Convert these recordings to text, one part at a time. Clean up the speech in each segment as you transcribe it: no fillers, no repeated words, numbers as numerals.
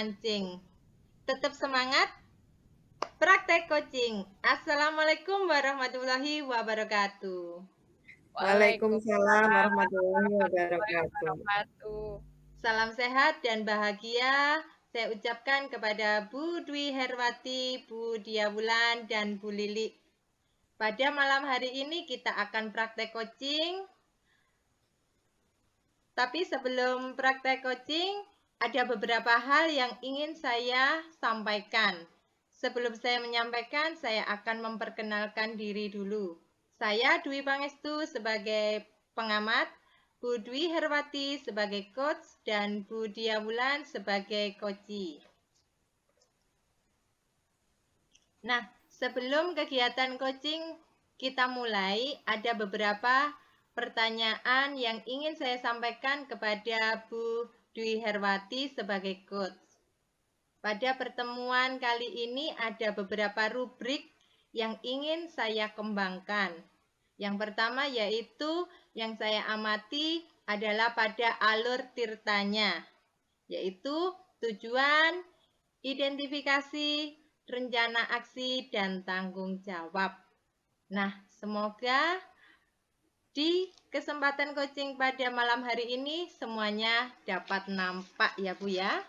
memancing. Tetap semangat, praktek coaching. Assalamualaikum warahmatullahi wabarakatuh. Waalaikumsalam warahmatullahi warahmatullahi wabarakatuh. wabarakatuh. Salam sehat dan bahagia saya ucapkan kepada Bu Dwi Herwati, Bu Dia Wulan, dan Bu Lili. Pada malam hari ini kita akan praktek coaching. Tapi sebelum praktek coaching, ada beberapa hal yang ingin saya sampaikan. Sebelum saya menyampaikan, saya akan memperkenalkan diri dulu. Saya Dwi Pangestu sebagai pengamat, Bu Dwi Herwati sebagai coach, dan Bu Dia Wulan sebagai coachee. Nah, sebelum kegiatan coaching kita mulai, ada beberapa pertanyaan yang ingin saya sampaikan kepada Bu Dwi Herwati sebagai coach. Pada pertemuan kali ini ada beberapa rubrik yang ingin saya kembangkan. Yang pertama yaitu yang saya amati adalah pada alur tirtanya, yaitu tujuan, identifikasi, rencana aksi, dan tanggung jawab. Nah, semoga di kesempatan coaching pada malam hari ini semuanya dapat nampak ya Bu ya.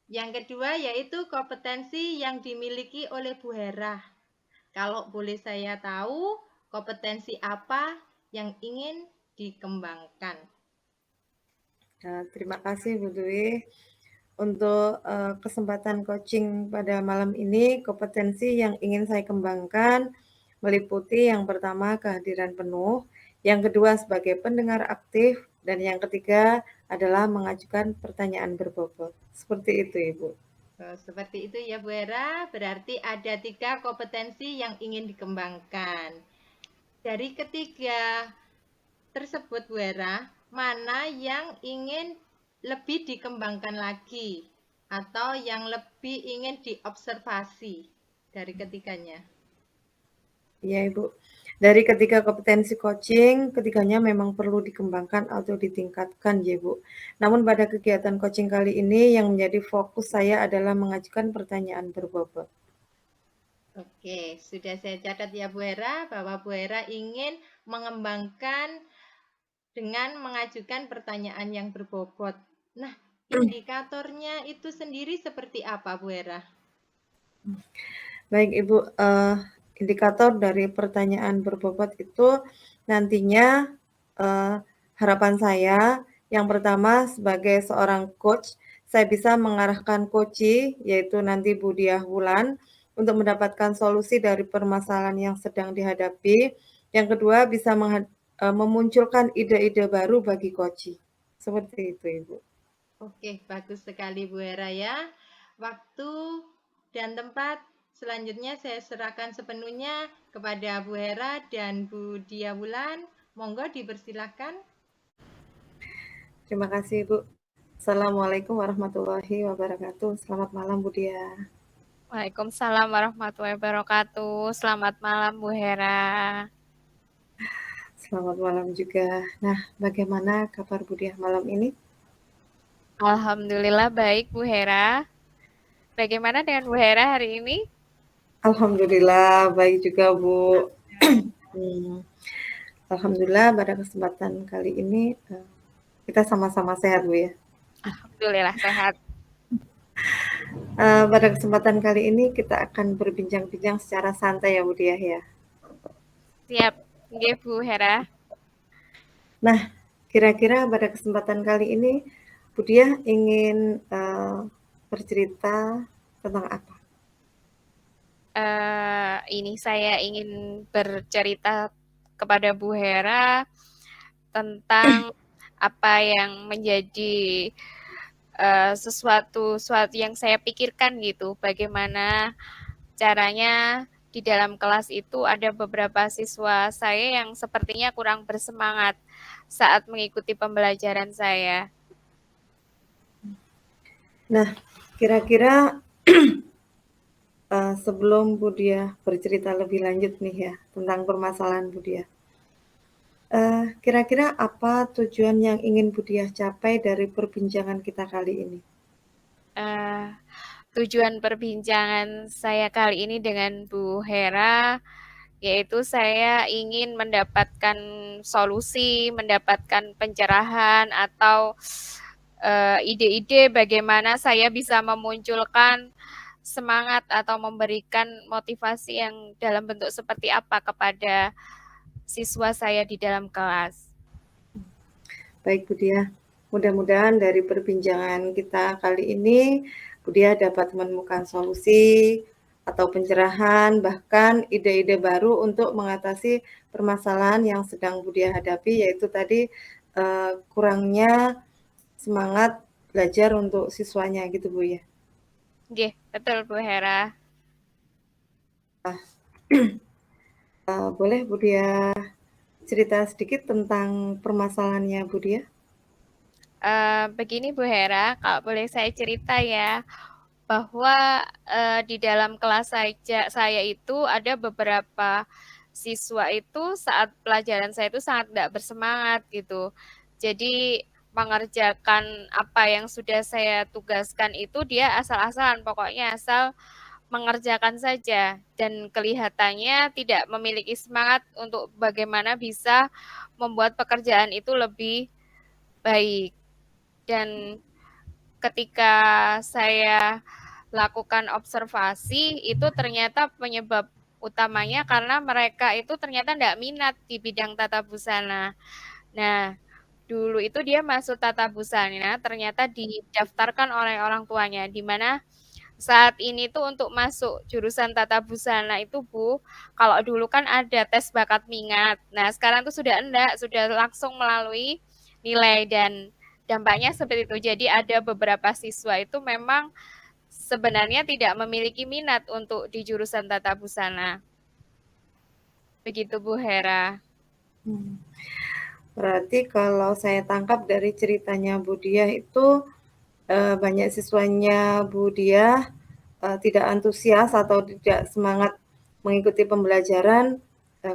Yang kedua yaitu kompetensi yang dimiliki oleh Bu Hera. Kalau boleh saya tahu, kompetensi apa yang ingin dikembangkan? Nah, terima kasih Bu Dwi. Untuk kesempatan coaching pada malam ini, kompetensi yang ingin saya kembangkan meliputi yang pertama kehadiran penuh, yang kedua sebagai pendengar aktif, dan yang ketiga adalah mengajukan pertanyaan berbobot. Seperti itu Ibu. Seperti itu ya Bu Hera, berarti ada 3 kompetensi yang ingin dikembangkan. Dari ketiga tersebut Bu Hera, mana yang ingin lebih dikembangkan lagi atau yang lebih ingin diobservasi dari ketiganya? Iya Ibu, dari ketiga kompetensi coaching, ketiganya memang perlu dikembangkan atau ditingkatkan ya Bu. Namun pada kegiatan coaching kali ini yang menjadi fokus saya adalah mengajukan pertanyaan berbobot. Oke, sudah saya catat ya Bu Hera bahwa Bu Hera ingin mengembangkan dengan mengajukan pertanyaan yang berbobot. Nah, indikatornya itu sendiri seperti apa Bu Hera? Baik Ibu, indikator dari pertanyaan berbobot itu nantinya harapan saya yang pertama sebagai seorang coach, saya bisa mengarahkan coachee yaitu nanti Bu Dia Wulan untuk mendapatkan solusi dari permasalahan yang sedang dihadapi. Yang kedua bisa memunculkan ide-ide baru bagi coachee. Seperti itu Ibu. Oke, bagus sekali Bu Hera ya. Waktu dan tempat selanjutnya saya serahkan sepenuhnya kepada Bu Hera dan Bu Dia Wulan. Monggo dipersilakan. Terima kasih Ibu. Assalamualaikum warahmatullahi wabarakatuh. Selamat malam Bu Dia. Waalaikumsalam warahmatullahi wabarakatuh. Selamat malam Bu Hera. Selamat malam juga. Nah, bagaimana kabar Bu Dia malam ini? Alhamdulillah baik Bu Hera. Bagaimana dengan Bu Hera hari ini? Alhamdulillah baik juga Bu. Alhamdulillah pada kesempatan kali ini kita sama-sama sehat Bu ya. Alhamdulillah sehat. Pada kesempatan kali ini kita akan berbincang-bincang secara santai ya Bu Dia ya. Siap, nggih Bu Hera. Nah, kira-kira pada kesempatan kali ini Bu Dia ingin bercerita tentang apa? Ini saya ingin bercerita kepada Bu Hera tentang apa yang menjadi sesuatu yang saya pikirkan gitu. Bagaimana caranya di dalam kelas itu ada beberapa siswa saya yang sepertinya kurang bersemangat saat mengikuti pembelajaran saya. Nah, kira-kira sebelum Bu Dia bercerita lebih lanjut nih ya tentang permasalahan Bu Dia. Kira-kira apa tujuan yang ingin Bu Dia capai dari perbincangan kita kali ini? Eh, tujuan perbincangan saya kali ini dengan Bu Hera, yaitu saya ingin mendapatkan solusi, mendapatkan pencerahan atau ide-ide bagaimana saya bisa memunculkan semangat atau memberikan motivasi yang dalam bentuk seperti apa kepada siswa saya di dalam kelas. Baik Bu Dia, mudah-mudahan dari perbincangan kita kali ini Bu Dia dapat menemukan solusi atau pencerahan, bahkan ide-ide baru untuk mengatasi permasalahan yang sedang Bu Dia hadapi, yaitu tadi kurangnya semangat belajar untuk siswanya gitu Bu ya. Oke, betul Bu Hera. Boleh Bu Dia cerita sedikit tentang permasalahannya Bu Dia? Begini Bu Hera, kalau boleh saya cerita ya, bahwa di dalam kelas saya itu ada beberapa siswa itu saat pelajaran saya itu sangat tidak bersemangat gitu. Jadi mengerjakan apa yang sudah saya tugaskan itu dia asal-asalan, pokoknya asal mengerjakan saja dan kelihatannya tidak memiliki semangat untuk bagaimana bisa membuat pekerjaan itu lebih baik. Dan ketika saya lakukan observasi, itu ternyata penyebab utamanya karena mereka itu ternyata tidak minat di bidang tata busana. Nah, dulu itu dia masuk tata busana, ternyata didaftarkan oleh orang tuanya, di mana saat ini tuh untuk masuk jurusan tata busana itu Bu, kalau dulu kan ada tes bakat minat. Nah, sekarang tuh sudah enggak, sudah langsung melalui nilai dan dampaknya seperti itu. Jadi ada beberapa siswa itu memang sebenarnya tidak memiliki minat untuk di jurusan tata busana. Begitu Bu Hera. Berarti kalau saya tangkap dari ceritanya Bu Dia itu banyak siswanya Bu Dia tidak antusias atau tidak semangat mengikuti pembelajaran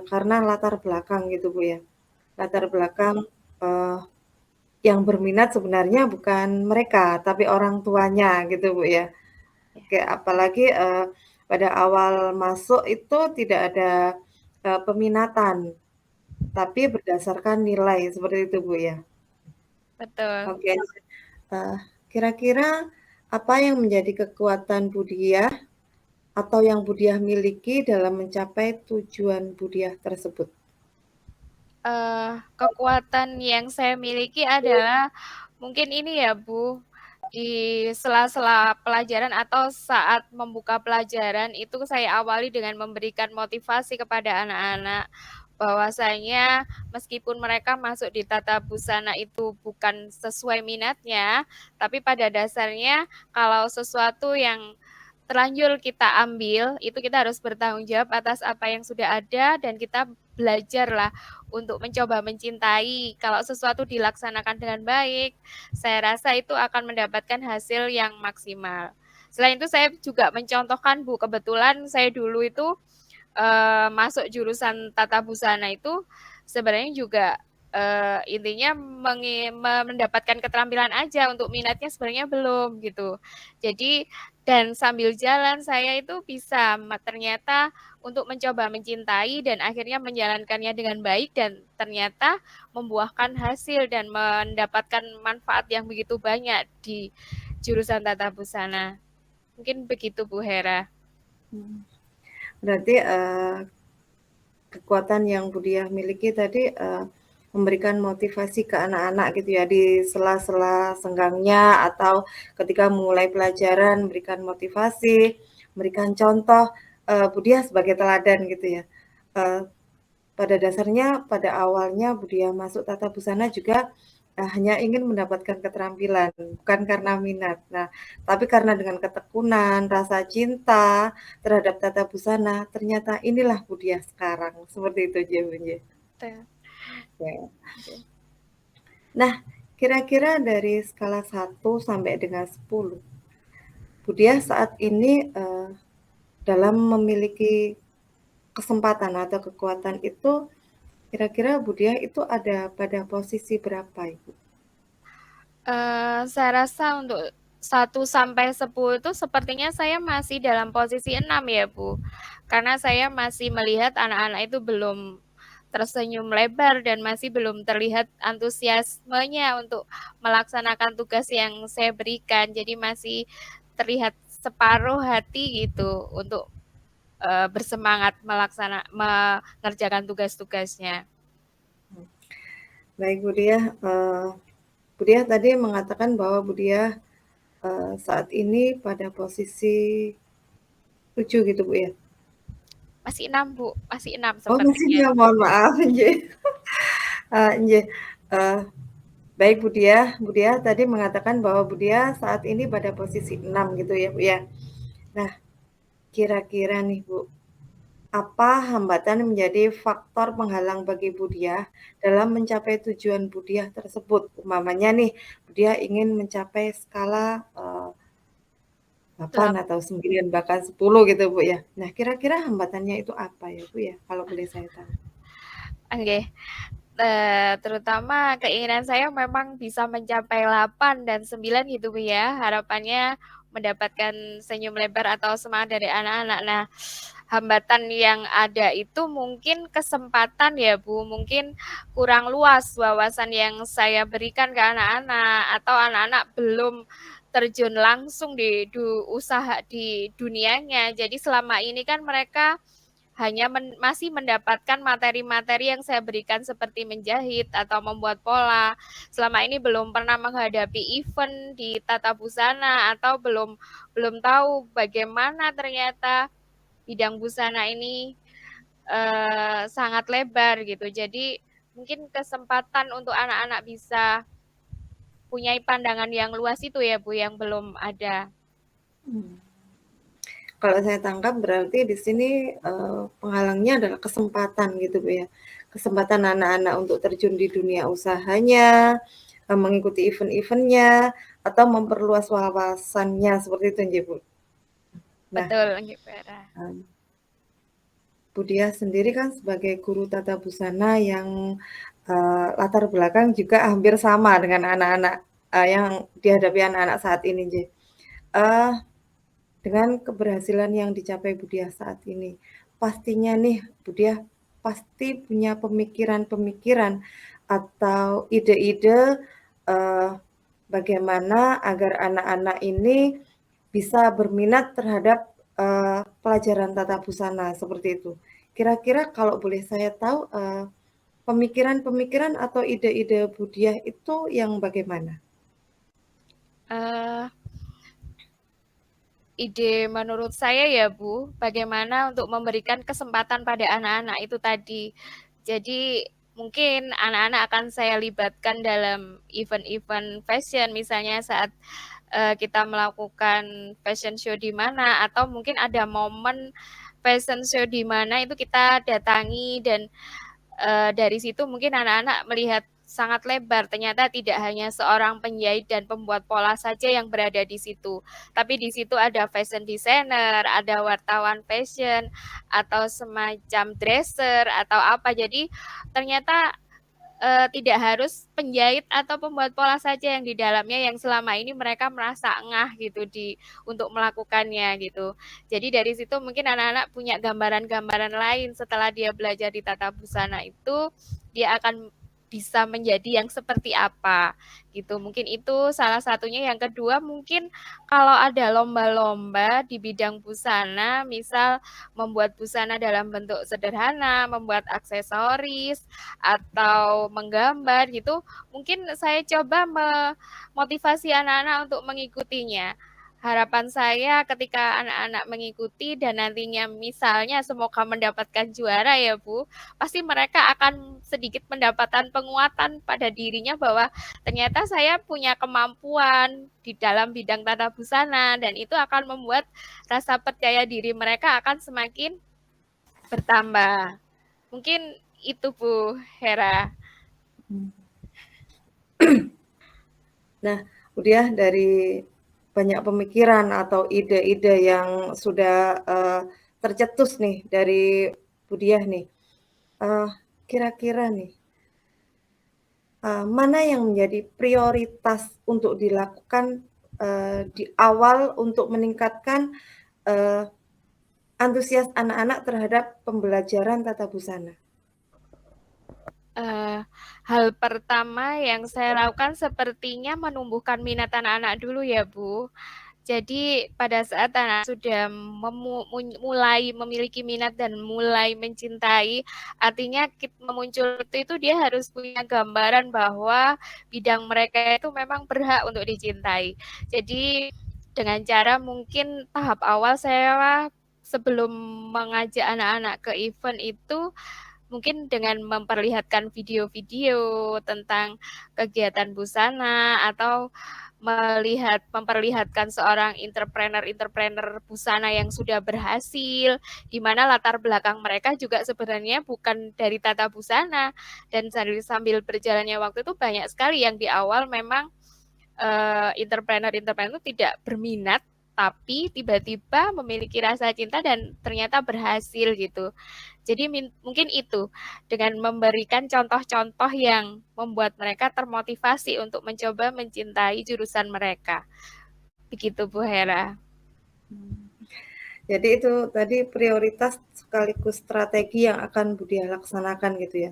karena latar belakang gitu Bu ya. Latar belakang yang berminat sebenarnya bukan mereka, tapi orang tuanya gitu Bu ya. Oke, apalagi pada awal masuk itu tidak ada peminatan, tapi berdasarkan nilai seperti itu Bu ya. Betul. Oke, kira-kira apa yang menjadi kekuatan Bu Dia atau yang Bu Dia miliki dalam mencapai tujuan Bu Dia tersebut? Kekuatan yang saya miliki adalah mungkin ini ya Bu, di sela-sela pelajaran atau saat membuka pelajaran itu saya awali dengan memberikan motivasi kepada anak-anak bahwasanya meskipun mereka masuk di tata busana itu bukan sesuai minatnya, tapi pada dasarnya kalau sesuatu yang terlanjur kita ambil, itu kita harus bertanggung jawab atas apa yang sudah ada dan kita belajarlah untuk mencoba mencintai. Kalau sesuatu dilaksanakan dengan baik, saya rasa itu akan mendapatkan hasil yang maksimal. Selain itu saya juga mencontohkan Bu, kebetulan saya dulu itu masuk jurusan tata busana itu sebenarnya juga intinya mendapatkan keterampilan aja, untuk minatnya sebenarnya belum gitu. Jadi dan sambil jalan saya itu bisa ternyata untuk mencoba mencintai dan akhirnya menjalankannya dengan baik dan ternyata membuahkan hasil dan mendapatkan manfaat yang begitu banyak di jurusan tata busana. Mungkin begitu Bu Hera. Berarti kekuatan yang Bu Dia miliki tadi memberikan motivasi ke anak-anak gitu ya di sela-sela senggangnya atau ketika mulai pelajaran memberikan motivasi, memberikan contoh Bu Dia sebagai teladan gitu ya. Pada dasarnya pada awalnya Bu Dia masuk tata busana juga hanya ingin mendapatkan keterampilan, bukan karena minat. Nah, tapi karena dengan ketekunan, rasa cinta terhadap tata busana, ternyata inilah Bu Dia sekarang. Seperti itu jawabannya. Ya. Nah, kira-kira dari skala 1 sampai dengan 10, Bu Dia saat ini dalam memiliki kesempatan atau kekuatan itu, kira-kira Bu Dia itu ada pada posisi berapa Ibu? Saya rasa untuk 1 sampai 10 itu sepertinya saya masih dalam posisi 6 ya, Bu. Karena saya masih melihat anak-anak itu belum tersenyum lebar dan masih belum terlihat antusiasmenya untuk melaksanakan tugas yang saya berikan. Jadi masih terlihat separuh hati gitu untuk bersemangat mengerjakan tugas-tugasnya. Baik Bu Diah, Bu Diah tadi mengatakan bahwa Bu Diah saat ini pada posisi 7 gitu Bu ya? Masih 6 Bu, masih 6 Oh masih sepertinya. ya, mohon maaf nggih. Nggih, baik Bu Diah tadi mengatakan bahwa Bu Diah saat ini pada posisi 6 gitu ya Bu ya. Nah, kira-kira nih Bu, apa hambatan menjadi faktor penghalang bagi Bu Diah dalam mencapai tujuan Bu Diah tersebut? Umpamanya nih, Bu Diah ingin mencapai skala 8 atau 9 bahkan 10 gitu Bu ya. Nah, kira-kira hambatannya itu apa ya Bu ya, kalau boleh saya tahu? Oke. Terutama keinginan saya memang bisa mencapai 8 dan 9 gitu Bu ya. Harapannya mendapatkan senyum lebar atau semangat dari anak-anak. Nah, hambatan yang ada itu mungkin kesempatan ya Bu, mungkin kurang luas wawasan yang saya berikan ke anak-anak atau anak-anak belum terjun langsung di usaha di dunianya. Jadi selama ini kan mereka hanya masih mendapatkan materi-materi yang saya berikan seperti menjahit atau membuat pola. Selama ini belum pernah menghadapi event di tata busana atau belum tahu bagaimana ternyata bidang busana ini sangat lebar gitu. Jadi mungkin kesempatan untuk anak-anak bisa punya pandangan yang luas itu ya Bu yang belum ada. Kalau saya tangkap berarti di sini penghalangnya adalah kesempatan gitu Bu ya. Kesempatan anak-anak untuk terjun di dunia usahanya, mengikuti event-eventnya, atau memperluas wawasannya seperti itu nggih Bu. Nah, Betul, nggih Vera. Bu Diah sendiri kan sebagai guru tata busana yang latar belakang juga hampir sama dengan anak-anak yang dihadapi anak-anak saat ini nggih. Dengan keberhasilan yang dicapai Bu Diah saat ini, pastinya nih Bu Diah pasti punya pemikiran-pemikiran atau ide-ide bagaimana agar anak-anak ini bisa berminat terhadap pelajaran tata busana seperti itu. Kira-kira kalau boleh saya tahu pemikiran-pemikiran atau ide-ide Bu Diah itu yang bagaimana? Ide menurut saya ya Bu, bagaimana untuk memberikan kesempatan pada anak-anak itu tadi. Jadi mungkin anak-anak akan saya libatkan dalam event-event fashion misalnya saat kita melakukan fashion show di mana atau mungkin ada momen fashion show di mana itu kita datangi dan dari situ mungkin anak-anak melihat sangat lebar. Ternyata tidak hanya seorang penjahit dan pembuat pola saja yang berada di situ, tapi di situ ada fashion designer, ada wartawan fashion, atau semacam dresser atau apa. Jadi ternyata tidak harus penjahit atau pembuat pola saja yang di dalamnya yang selama ini mereka merasa engah gitu untuk melakukannya gitu. Jadi dari situ mungkin anak-anak punya gambaran-gambaran lain setelah dia belajar di tata busana itu dia akan bisa menjadi yang seperti apa gitu. Mungkin itu salah satunya. Yang kedua mungkin kalau ada lomba-lomba di bidang busana, misal membuat busana dalam bentuk sederhana, membuat aksesoris atau menggambar gitu, mungkin saya coba memotivasi anak-anak untuk mengikutinya. Harapan saya ketika anak-anak mengikuti dan nantinya misalnya semoga mendapatkan juara ya Bu, pasti mereka akan sedikit mendapatkan penguatan pada dirinya bahwa ternyata saya punya kemampuan di dalam bidang tata busana dan itu akan membuat rasa percaya diri mereka akan semakin bertambah. Mungkin itu Bu Hera. Nah, Bu Diah dari banyak pemikiran atau ide-ide yang sudah tercetus nih dari Bu Diah nih, kira-kira nih mana yang menjadi prioritas untuk dilakukan di awal untuk meningkatkan antusias anak-anak terhadap pembelajaran tata busana? Hal pertama yang saya lakukan sepertinya menumbuhkan minat anak-anak dulu ya, Bu. Jadi pada saat anak sudah mulai memiliki minat dan mulai mencintai, artinya memuncul itu dia harus punya gambaran bahwa bidang mereka itu memang berhak untuk dicintai. Jadi dengan cara mungkin tahap awal saya sebelum mengajak anak-anak ke event itu mungkin dengan memperlihatkan video-video tentang kegiatan busana atau memperlihatkan seorang entrepreneur busana yang sudah berhasil, di mana latar belakang mereka juga sebenarnya bukan dari tata busana. Dan sambil berjalannya waktu itu banyak sekali yang di awal memang entrepreneur itu tidak berminat, tapi tiba-tiba memiliki rasa cinta dan ternyata berhasil gitu. Jadi mungkin itu, dengan memberikan contoh-contoh yang membuat mereka termotivasi untuk mencoba mencintai jurusan mereka. Begitu Bu Hera. Jadi itu tadi prioritas sekaligus strategi yang akan Budia laksanakan gitu ya.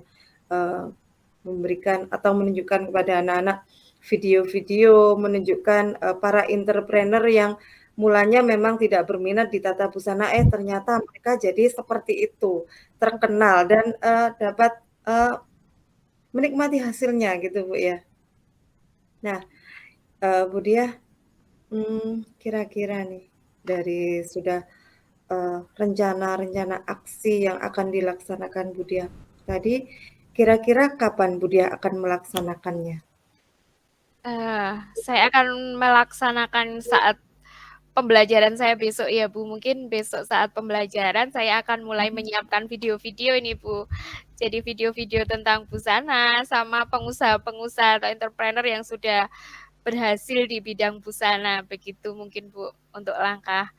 Memberikan atau menunjukkan kepada anak-anak video-video menunjukkan para entrepreneur yang mulanya memang tidak berminat di tata busana, ternyata mereka jadi seperti itu, terkenal dan dapat menikmati hasilnya gitu Bu ya. Nah, Bu Diah, kira-kira nih dari sudah rencana-rencana aksi yang akan dilaksanakan Bu Diah tadi, kira-kira kapan Bu Diah akan melaksanakannya? Saya akan melaksanakan saat pembelajaran saya besok ya Bu. Mungkin besok saat pembelajaran saya akan mulai menyiapkan video-video ini Bu. Jadi video-video tentang busana sama pengusaha-pengusaha atau entrepreneur yang sudah berhasil di bidang busana. Begitu mungkin Bu untuk langkah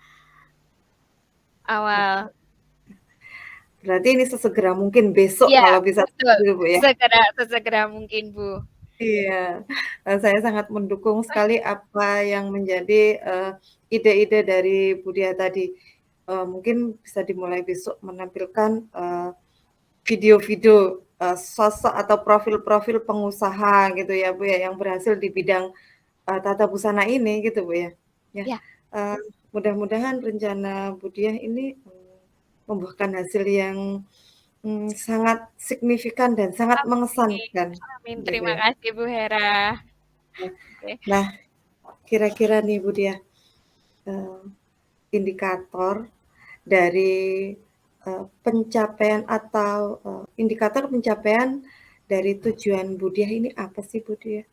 awal. Berarti ini sesegera mungkin besok Ya, kalau bisa betul. Bu ya. Sesegera mungkin Bu. Iya, saya sangat mendukung sekali apa yang menjadi ide-ide dari Bu Diah tadi. Mungkin bisa dimulai besok menampilkan video-video sosok atau profil-profil pengusaha gitu ya Bu ya, yang berhasil di bidang tata busana ini gitu Bu ya. Ya, mudah-mudahan rencana Bu Diah ini membuahkan hasil yang sangat signifikan dan sangat mengesankan. Amin. Gitu Terima ya. kasih Bu Hera. Nah, kira-kira nih Bu Diah, indikator dari pencapaian atau indikator pencapaian dari tujuan Bu Diah ini apa sih Bu Diah?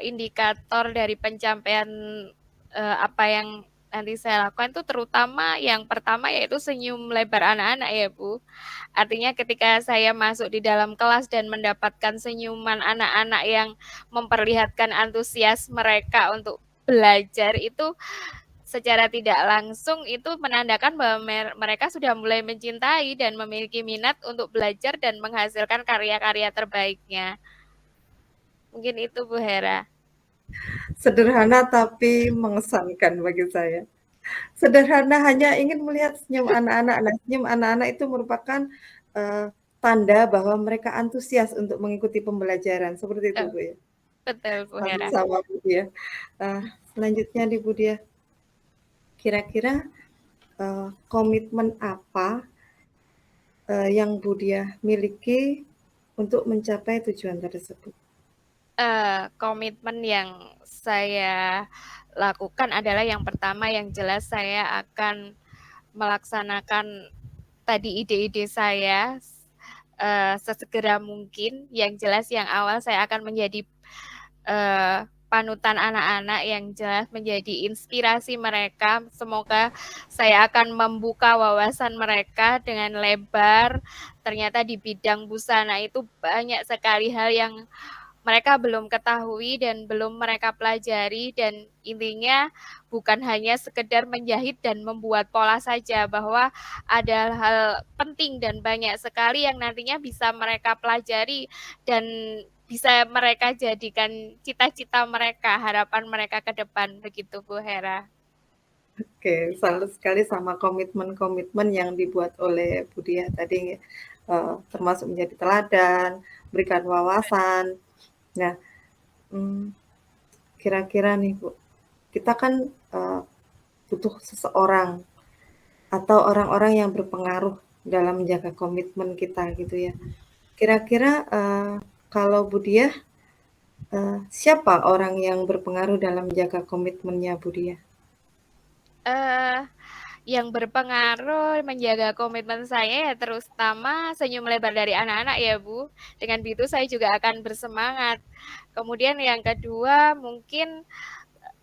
Indikator dari pencapaian apa yang nanti saya lakukan itu terutama yang pertama yaitu senyum lebar anak-anak ya Bu. Artinya ketika saya masuk di dalam kelas dan mendapatkan senyuman anak-anak yang memperlihatkan antusias mereka untuk belajar itu secara tidak langsung itu menandakan bahwa mereka sudah mulai mencintai dan memiliki minat untuk belajar dan menghasilkan karya-karya terbaiknya. Mungkin itu Bu Hera. Sederhana tapi mengesankan bagi saya. Sederhana hanya ingin melihat senyum anak-anak. Nah, senyum anak-anak itu merupakan tanda bahwa mereka antusias untuk mengikuti pembelajaran. Seperti itu Bu ya. Betul Bu Hera. Sama Bu Diah. Selanjutnya di Bu Diah, kira-kira komitmen apa yang Bu Diah miliki untuk mencapai tujuan tersebut? Komitmen yang saya lakukan adalah yang pertama yang jelas saya akan melaksanakan tadi ide-ide saya sesegera mungkin. Yang jelas yang awal saya akan menjadi panutan anak-anak yang jelas menjadi inspirasi mereka. Semoga saya akan membuka wawasan mereka dengan lebar. Ternyata di bidang busana itu banyak sekali hal yang mereka belum ketahui dan belum mereka pelajari, dan intinya bukan hanya sekedar menjahit dan membuat pola saja, bahwa ada hal penting dan banyak sekali yang nantinya bisa mereka pelajari dan bisa mereka jadikan cita-cita mereka, harapan mereka ke depan, begitu Bu Hera. Oke, salut sekali sama komitmen-komitmen yang dibuat oleh Budiah tadi, termasuk menjadi teladan, berikan wawasan. Nah, kira-kira nih Bu, kita kan butuh seseorang atau orang-orang yang berpengaruh dalam menjaga komitmen kita gitu ya. Kira-kira kalau Budiah, siapa orang yang berpengaruh dalam menjaga komitmennya Budiah? Yang berpengaruh menjaga komitmen saya ya terutama senyum lebar dari anak-anak ya Bu. Dengan begitu saya juga akan bersemangat. Kemudian yang kedua mungkin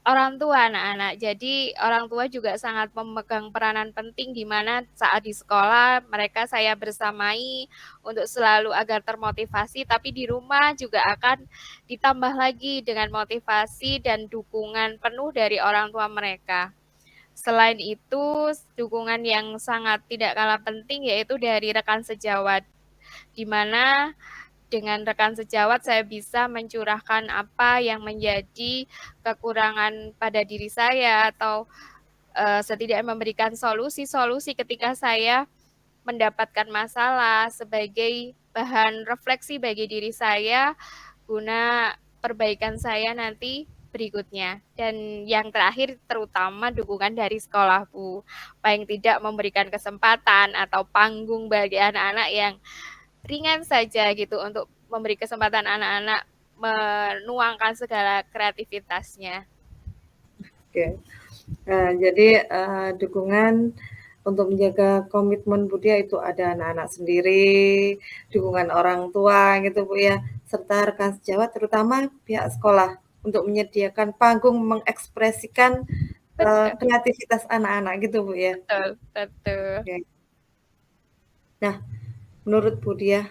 orang tua anak-anak. Jadi orang tua juga sangat memegang peranan penting di mana saat di sekolah mereka saya bersamai untuk selalu agar termotivasi, tapi di rumah juga akan ditambah lagi dengan motivasi dan dukungan penuh dari orang tua mereka. Selain itu, dukungan yang sangat tidak kalah penting yaitu dari rekan sejawat, di mana dengan rekan sejawat saya bisa mencurahkan apa yang menjadi kekurangan pada diri saya atau setidaknya memberikan solusi-solusi ketika saya mendapatkan masalah sebagai bahan refleksi bagi diri saya guna perbaikan saya nanti berikutnya. Dan yang terakhir terutama dukungan dari sekolah Bu. Paling tidak memberikan kesempatan atau panggung bagi anak-anak yang ringan saja gitu untuk memberi kesempatan anak-anak menuangkan segala kreativitasnya. Oke. Jadi dukungan untuk menjaga komitmen Budiah itu ada anak-anak sendiri, dukungan orang tua gitu Bu ya, serta rekan sejawat terutama pihak sekolah untuk menyediakan panggung mengekspresikan Betul, kreativitas anak-anak gitu Bu ya. betul, betul. Oke. Nah, menurut Budiah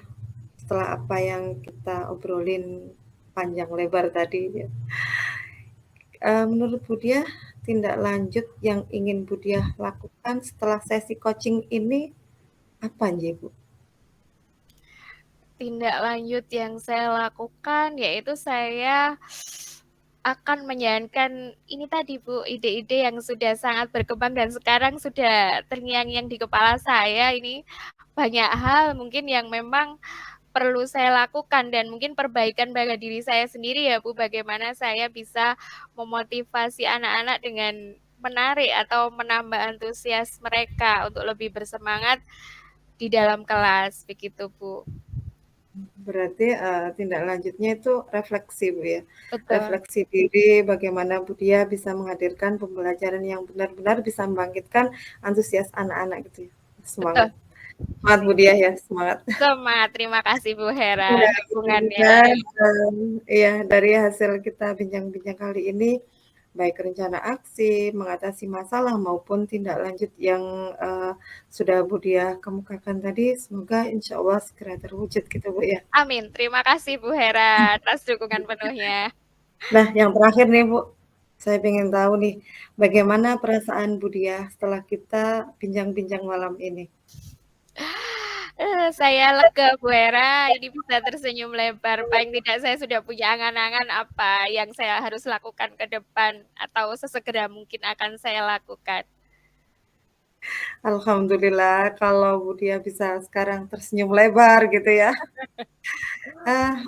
setelah apa yang kita obrolin panjang lebar tadi ya, menurut Budiah tindak lanjut yang ingin Budiah lakukan setelah sesi coaching ini apa nih Bu? Tindak lanjut yang saya lakukan yaitu saya akan menjalankan ini tadi Bu, ide-ide yang sudah sangat berkembang dan sekarang sudah terngiang-ngiang di kepala saya. Ini banyak hal mungkin yang memang perlu saya lakukan dan mungkin perbaikan bagi diri saya sendiri ya Bu, bagaimana saya bisa memotivasi anak-anak dengan menarik atau menambah antusias mereka untuk lebih bersemangat di dalam kelas, begitu Bu. Berarti tindak lanjutnya itu refleksi Bu ya. Betul, Refleksi diri bagaimana Budiah bisa menghadirkan pembelajaran yang benar-benar bisa membangkitkan antusias anak-anak gitu ya. Semangat. betul. Semangat Budiah ya, semangat. Semangat, terima kasih Bu Hera Ya, dukungannya. mudah-mudahan iya dari hasil kita bincang-bincang kali ini baik rencana aksi, mengatasi masalah maupun tindak lanjut yang sudah Budiah kemukakan tadi, semoga insya Allah segera terwujud gitu Bu ya. Amin, terima kasih Bu Hera atas dukungan penuhnya. Nah, yang terakhir nih Bu, saya ingin tahu nih, bagaimana perasaan Budiah setelah kita bincang-bincang malam ini? Saya lega Bu Hera, ini bisa tersenyum lebar. Paling tidak saya sudah punya angan-angan apa yang saya harus lakukan ke depan atau sesegera mungkin akan saya lakukan. Alhamdulillah kalau Budiah bisa sekarang tersenyum lebar gitu ya. Ah,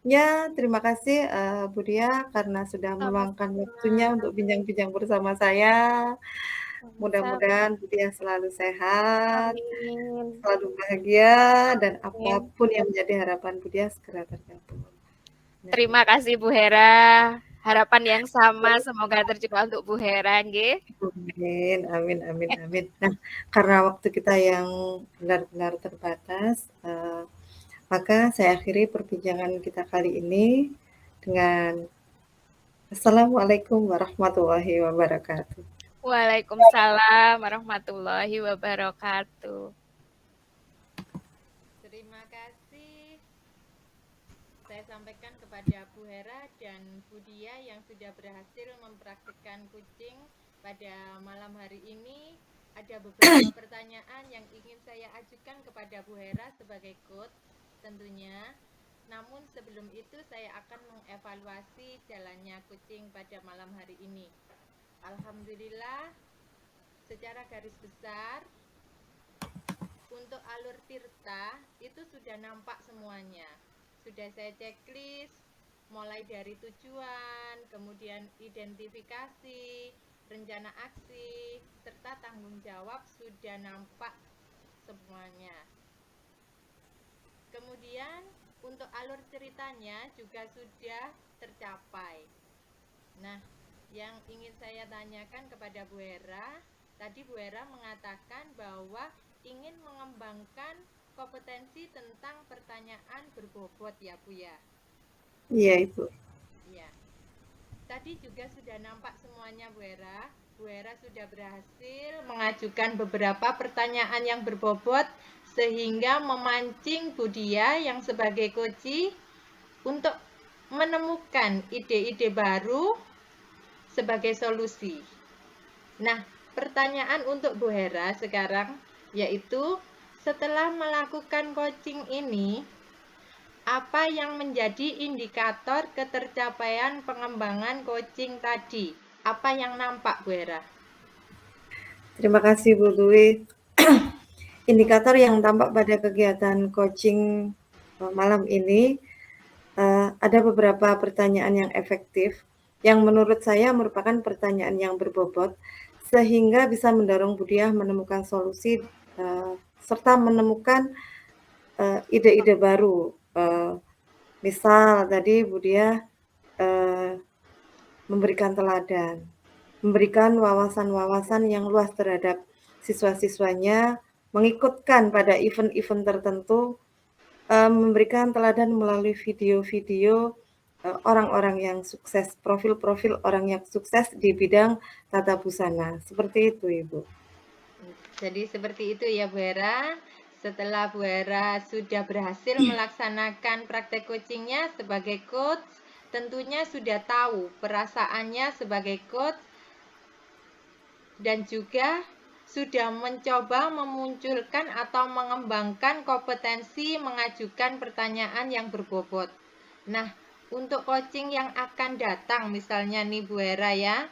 ya terima kasih, Budiah karena sudah meluangkan waktunya Sama-sama. untuk bincang-bincang bersama saya. Sama-sama. Mudah-mudahan Budiah selalu sehat, Amin. selalu bahagia, dan Amin. apapun yang menjadi harapan Budiah segera terkabul. Nah, Terima kasih Bu Hera. Harapan yang sama semoga tercipta untuk Bu Hera, nggih. amin, amin, amin, amin. Nah, karena waktu kita yang benar-benar terbatas, maka saya akhiri perbincangan kita kali ini dengan Assalamualaikum warahmatullahi wabarakatuh. Waalaikumsalam warahmatullahi wabarakatuh. Terima kasih. Saya sampaikan kepada Bu Hera dan Budiah yang sudah berhasil mempraktikkan kucing pada malam hari ini. Ada beberapa pertanyaan yang ingin saya ajukan kepada Bu Hera sebagai coach tentunya. Namun sebelum itu saya akan mengevaluasi jalannya coaching pada malam hari ini. Alhamdulillah, secara garis besar untuk alur Tirta itu sudah nampak semuanya. Sudah saya checklist mulai dari tujuan, kemudian identifikasi, rencana aksi, serta tanggung jawab sudah nampak semuanya. Kemudian untuk alur ceritanya juga sudah tercapai. Nah, yang ingin saya tanyakan kepada Bu Hera, tadi Bu Hera mengatakan bahwa ingin mengembangkan kompetensi tentang pertanyaan berbobot ya Bu ya? Iya Ibu. Iya. Tadi juga sudah nampak semuanya Bu Hera. Bu Hera sudah berhasil mengajukan beberapa pertanyaan yang berbobot sehingga memancing Bu Dia yang sebagai coach untuk menemukan ide-ide baru sebagai solusi. Nah, pertanyaan untuk Bu Hera sekarang yaitu setelah melakukan coaching ini, apa yang menjadi indikator ketercapaian pengembangan coaching tadi? Apa yang nampak, Bu Hera? Terima kasih Bu Dwi. Indikator yang tampak pada kegiatan coaching malam ini, ada beberapa pertanyaan yang efektif, yang menurut saya merupakan pertanyaan yang berbobot, sehingga bisa mendorong Bu Dia menemukan solusi, serta menemukan ide-ide baru. Misal tadi Bu Dia memberikan teladan, memberikan wawasan-wawasan yang luas terhadap siswa-siswanya, mengikutkan pada event-event tertentu, memberikan teladan melalui video-video orang-orang yang sukses, profil-profil orang yang sukses di bidang tata busana. Seperti itu, Ibu. Jadi seperti itu ya Bu Hera. Setelah Bu Hera sudah berhasil melaksanakan praktek coachingnya sebagai coach, tentunya sudah tahu perasaannya sebagai coach dan juga sudah mencoba memunculkan atau mengembangkan kompetensi mengajukan pertanyaan yang berbobot. Nah, untuk coaching yang akan datang misalnya nih Bu Hera ya,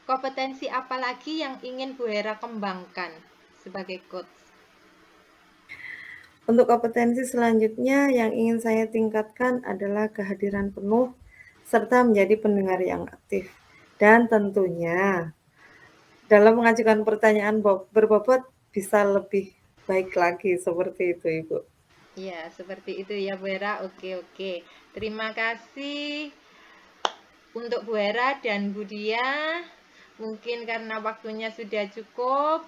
kompetensi apa lagi yang ingin Bu Hera kembangkan sebagai coach? Untuk kompetensi selanjutnya yang ingin saya tingkatkan adalah kehadiran penuh serta menjadi pendengar yang aktif. Dan tentunya dalam mengajukan pertanyaan berbobot bisa lebih baik lagi, seperti itu Ibu. Ya, seperti itu ya Bu Hera. Oke. Terima kasih untuk Bu Hera dan Bu Dia. Mungkin karena waktunya sudah cukup.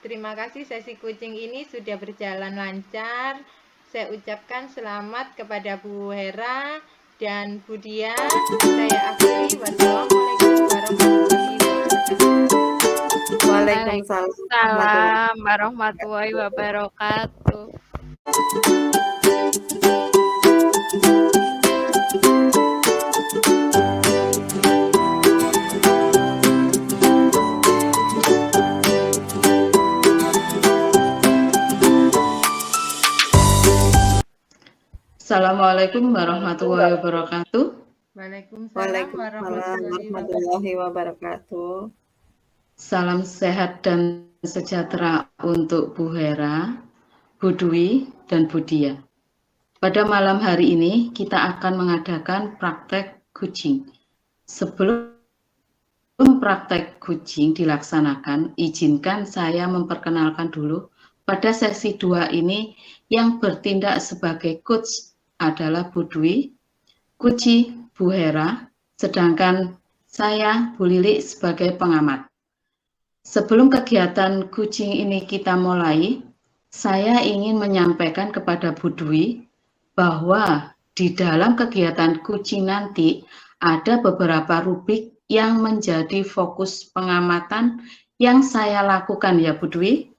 Terima kasih, sesi coaching ini sudah berjalan lancar. Saya ucapkan selamat kepada Bu Hera dan Bu Dia. Saya akhiri. Wassalamualaikum warahmatullahi wabarakatuh. Waalaikumsalam warahmatullahi wabarakatuh. Assalamualaikum warahmatullahi wabarakatuh. Waalaikumsalam warahmatullahi wabarakatuh. Salam sehat dan sejahtera untuk Bu Hera, Bu Dwi, dan Bu Dia. Pada malam hari ini kita akan mengadakan praktek coaching. Sebelum praktek coaching dilaksanakan, izinkan saya memperkenalkan dulu pada sesi 2 ini yang bertindak sebagai coach adalah Bu Dwi, coach Bu Hera, sedangkan saya Bu Lili sebagai pengamat. Sebelum kegiatan coaching ini kita mulai, saya ingin menyampaikan kepada Bu Dwi bahwa di dalam kegiatan coaching nanti ada beberapa rubrik yang menjadi fokus pengamatan yang saya lakukan ya Bu Dwi.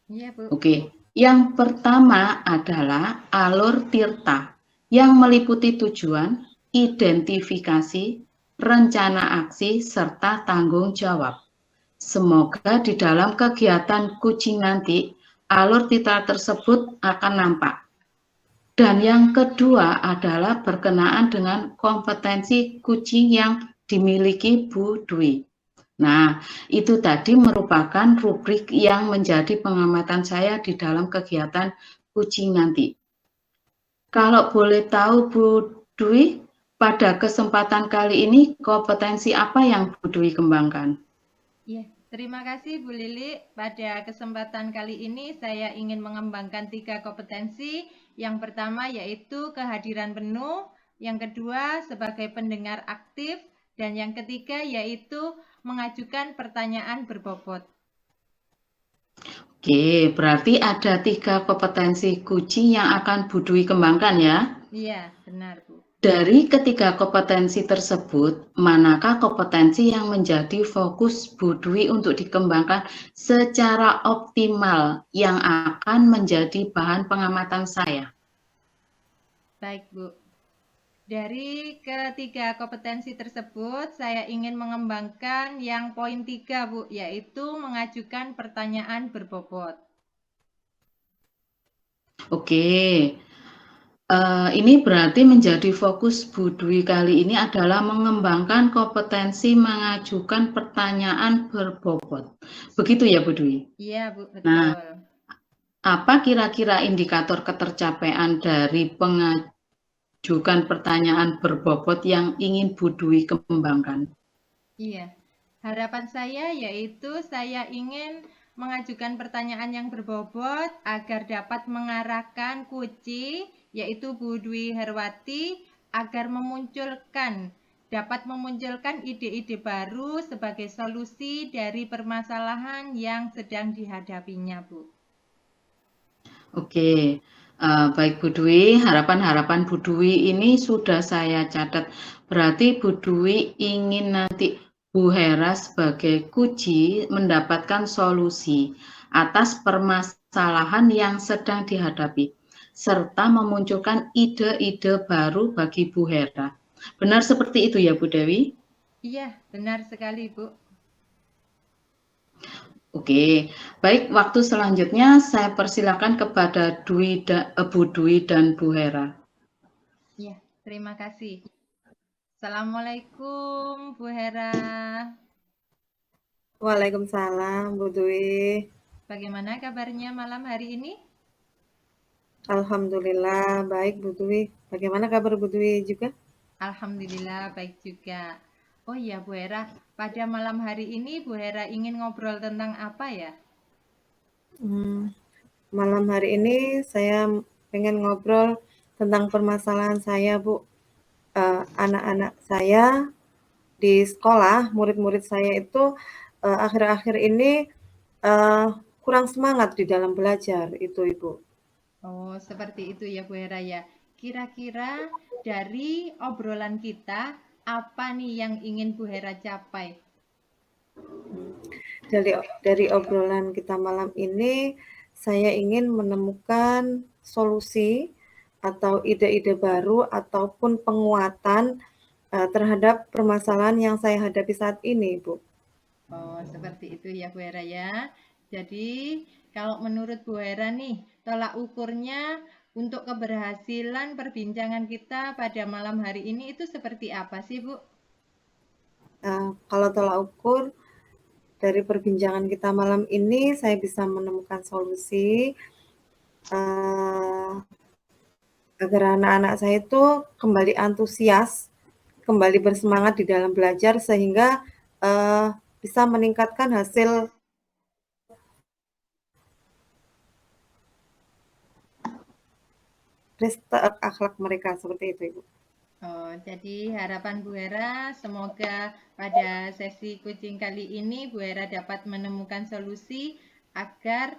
Iya Bu. Oke, yang pertama adalah alur Tirta yang meliputi tujuan, identifikasi, rencana aksi, serta tanggung jawab. Semoga di dalam kegiatan coaching nanti, alur Tirta tersebut akan nampak. Dan yang kedua adalah berkenaan dengan kompetensi kucing yang dimiliki Bu Dwi. Nah, itu tadi merupakan rubrik yang menjadi pengamatan saya di dalam kegiatan kucing nanti. Kalau boleh tahu Bu Dwi, pada kesempatan kali ini kompetensi apa yang Bu Dwi kembangkan? Ya, terima kasih Bu Lili. Pada kesempatan kali ini saya ingin mengembangkan 3 kompetensi. Yang pertama yaitu kehadiran penuh, yang kedua sebagai pendengar aktif, dan yang ketiga yaitu mengajukan pertanyaan berbobot. Oke, berarti ada 3 kompetensi kucing yang akan Bu Dwi kembangkan ya? Iya, benar Bu. Dari ketiga kompetensi tersebut, manakah kompetensi yang menjadi fokus Bu Dwi untuk dikembangkan secara optimal yang akan menjadi bahan pengamatan saya? Baik Bu. Dari ketiga kompetensi tersebut, saya ingin mengembangkan yang poin 3 Bu, yaitu mengajukan pertanyaan berbobot. Oke. Ini berarti menjadi fokus Bu Dwi kali ini adalah mengembangkan kompetensi mengajukan pertanyaan berbobot. Begitu ya Bu Dwi? Iya Bu, betul. Nah, apa kira-kira indikator ketercapaian dari pengajukan pertanyaan berbobot yang ingin Bu Dwi kembangkan? Iya, harapan saya yaitu saya ingin mengajukan pertanyaan yang berbobot agar dapat mengarahkan kucing, yaitu Bu Dwi Herwati, agar dapat memunculkan ide-ide baru sebagai solusi dari permasalahan yang sedang dihadapinya, Bu. Oke, baik Bu Dwi, harapan-harapan Bu Dwi ini sudah saya catat. Berarti Bu Dwi ingin nanti Bu Hera sebagai kuci mendapatkan solusi atas permasalahan yang sedang dihadapi, serta memunculkan ide-ide baru bagi Bu Hera. Benar seperti itu ya Bu Dewi? Iya, benar sekali Bu. Oke, baik, waktu selanjutnya saya persilakan kepada Bu Dwi dan Bu Hera. Ya, terima kasih. Assalamualaikum Bu Hera. Waalaikumsalam Bu Dwi. Bagaimana kabarnya malam hari ini? Alhamdulillah baik Bu Dwi. Bagaimana kabar Bu Dwi juga? Alhamdulillah baik juga. Oh iya Bu Hera, pada malam hari ini Bu Hera ingin ngobrol tentang apa ya? Malam hari ini saya pengen ngobrol tentang permasalahan saya Bu. Anak-anak saya di sekolah, murid-murid saya itu akhir-akhir ini kurang semangat di dalam belajar itu Ibu. Oh, seperti itu ya Bu Hera ya. Kira-kira dari obrolan kita, apa nih yang ingin Bu Hera capai? Dari obrolan kita malam ini, saya ingin menemukan solusi atau ide-ide baru ataupun penguatan terhadap permasalahan yang saya hadapi saat ini, Bu. Oh, seperti itu ya Bu Hera ya. Jadi, kalau menurut Bu Hera nih, tolak ukurnya untuk keberhasilan perbincangan kita pada malam hari ini itu seperti apa sih, Bu? Kalau tolak ukur dari perbincangan kita malam ini, saya bisa menemukan solusi agar anak-anak saya itu kembali antusias, kembali bersemangat di dalam belajar sehingga bisa meningkatkan hasil akhlak mereka seperti itu, Ibu. Oh, jadi harapan Bu Hera semoga pada sesi kucing kali ini Bu Hera dapat menemukan solusi agar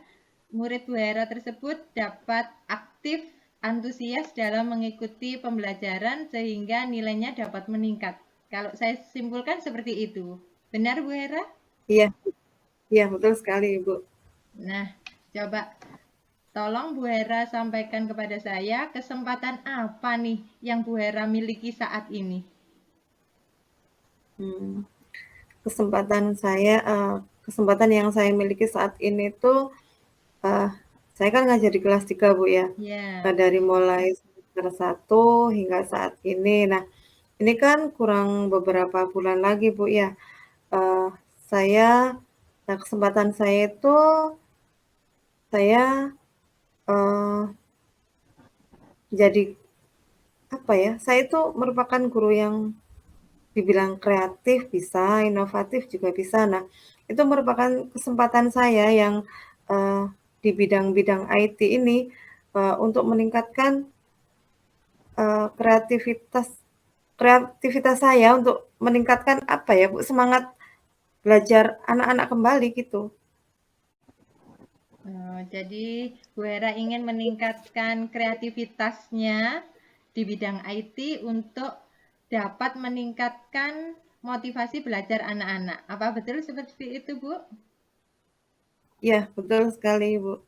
murid Bu Hera tersebut dapat aktif, antusias dalam mengikuti pembelajaran sehingga nilainya dapat meningkat. Kalau saya simpulkan seperti itu. Benar Bu Hera? Iya, iya betul sekali Ibu. Nah, coba tolong Bu Hera sampaikan kepada saya kesempatan apa nih yang Bu Hera miliki saat ini? Kesempatan yang saya miliki saat ini tuh saya kan ngajar di kelas 3 Bu ya. Yeah. Dari mulai semester 1 hingga saat ini. Nah, ini kan kurang beberapa bulan lagi, Bu, ya. Eee, nah, kesempatan saya itu saya, eee, jadi apa ya, saya itu merupakan guru yang dibilang kreatif bisa, inovatif juga bisa. Nah, itu merupakan kesempatan saya yang, eee, di bidang-bidang IT ini, untuk meningkatkan, kreativitas kreativitas saya untuk meningkatkan apa ya, Bu, semangat belajar anak-anak kembali gitu. Jadi Bu Hera ingin meningkatkan kreativitasnya di bidang IT untuk dapat meningkatkan motivasi belajar anak-anak. Apa betul seperti itu, Bu? Iya, betul sekali, Bu.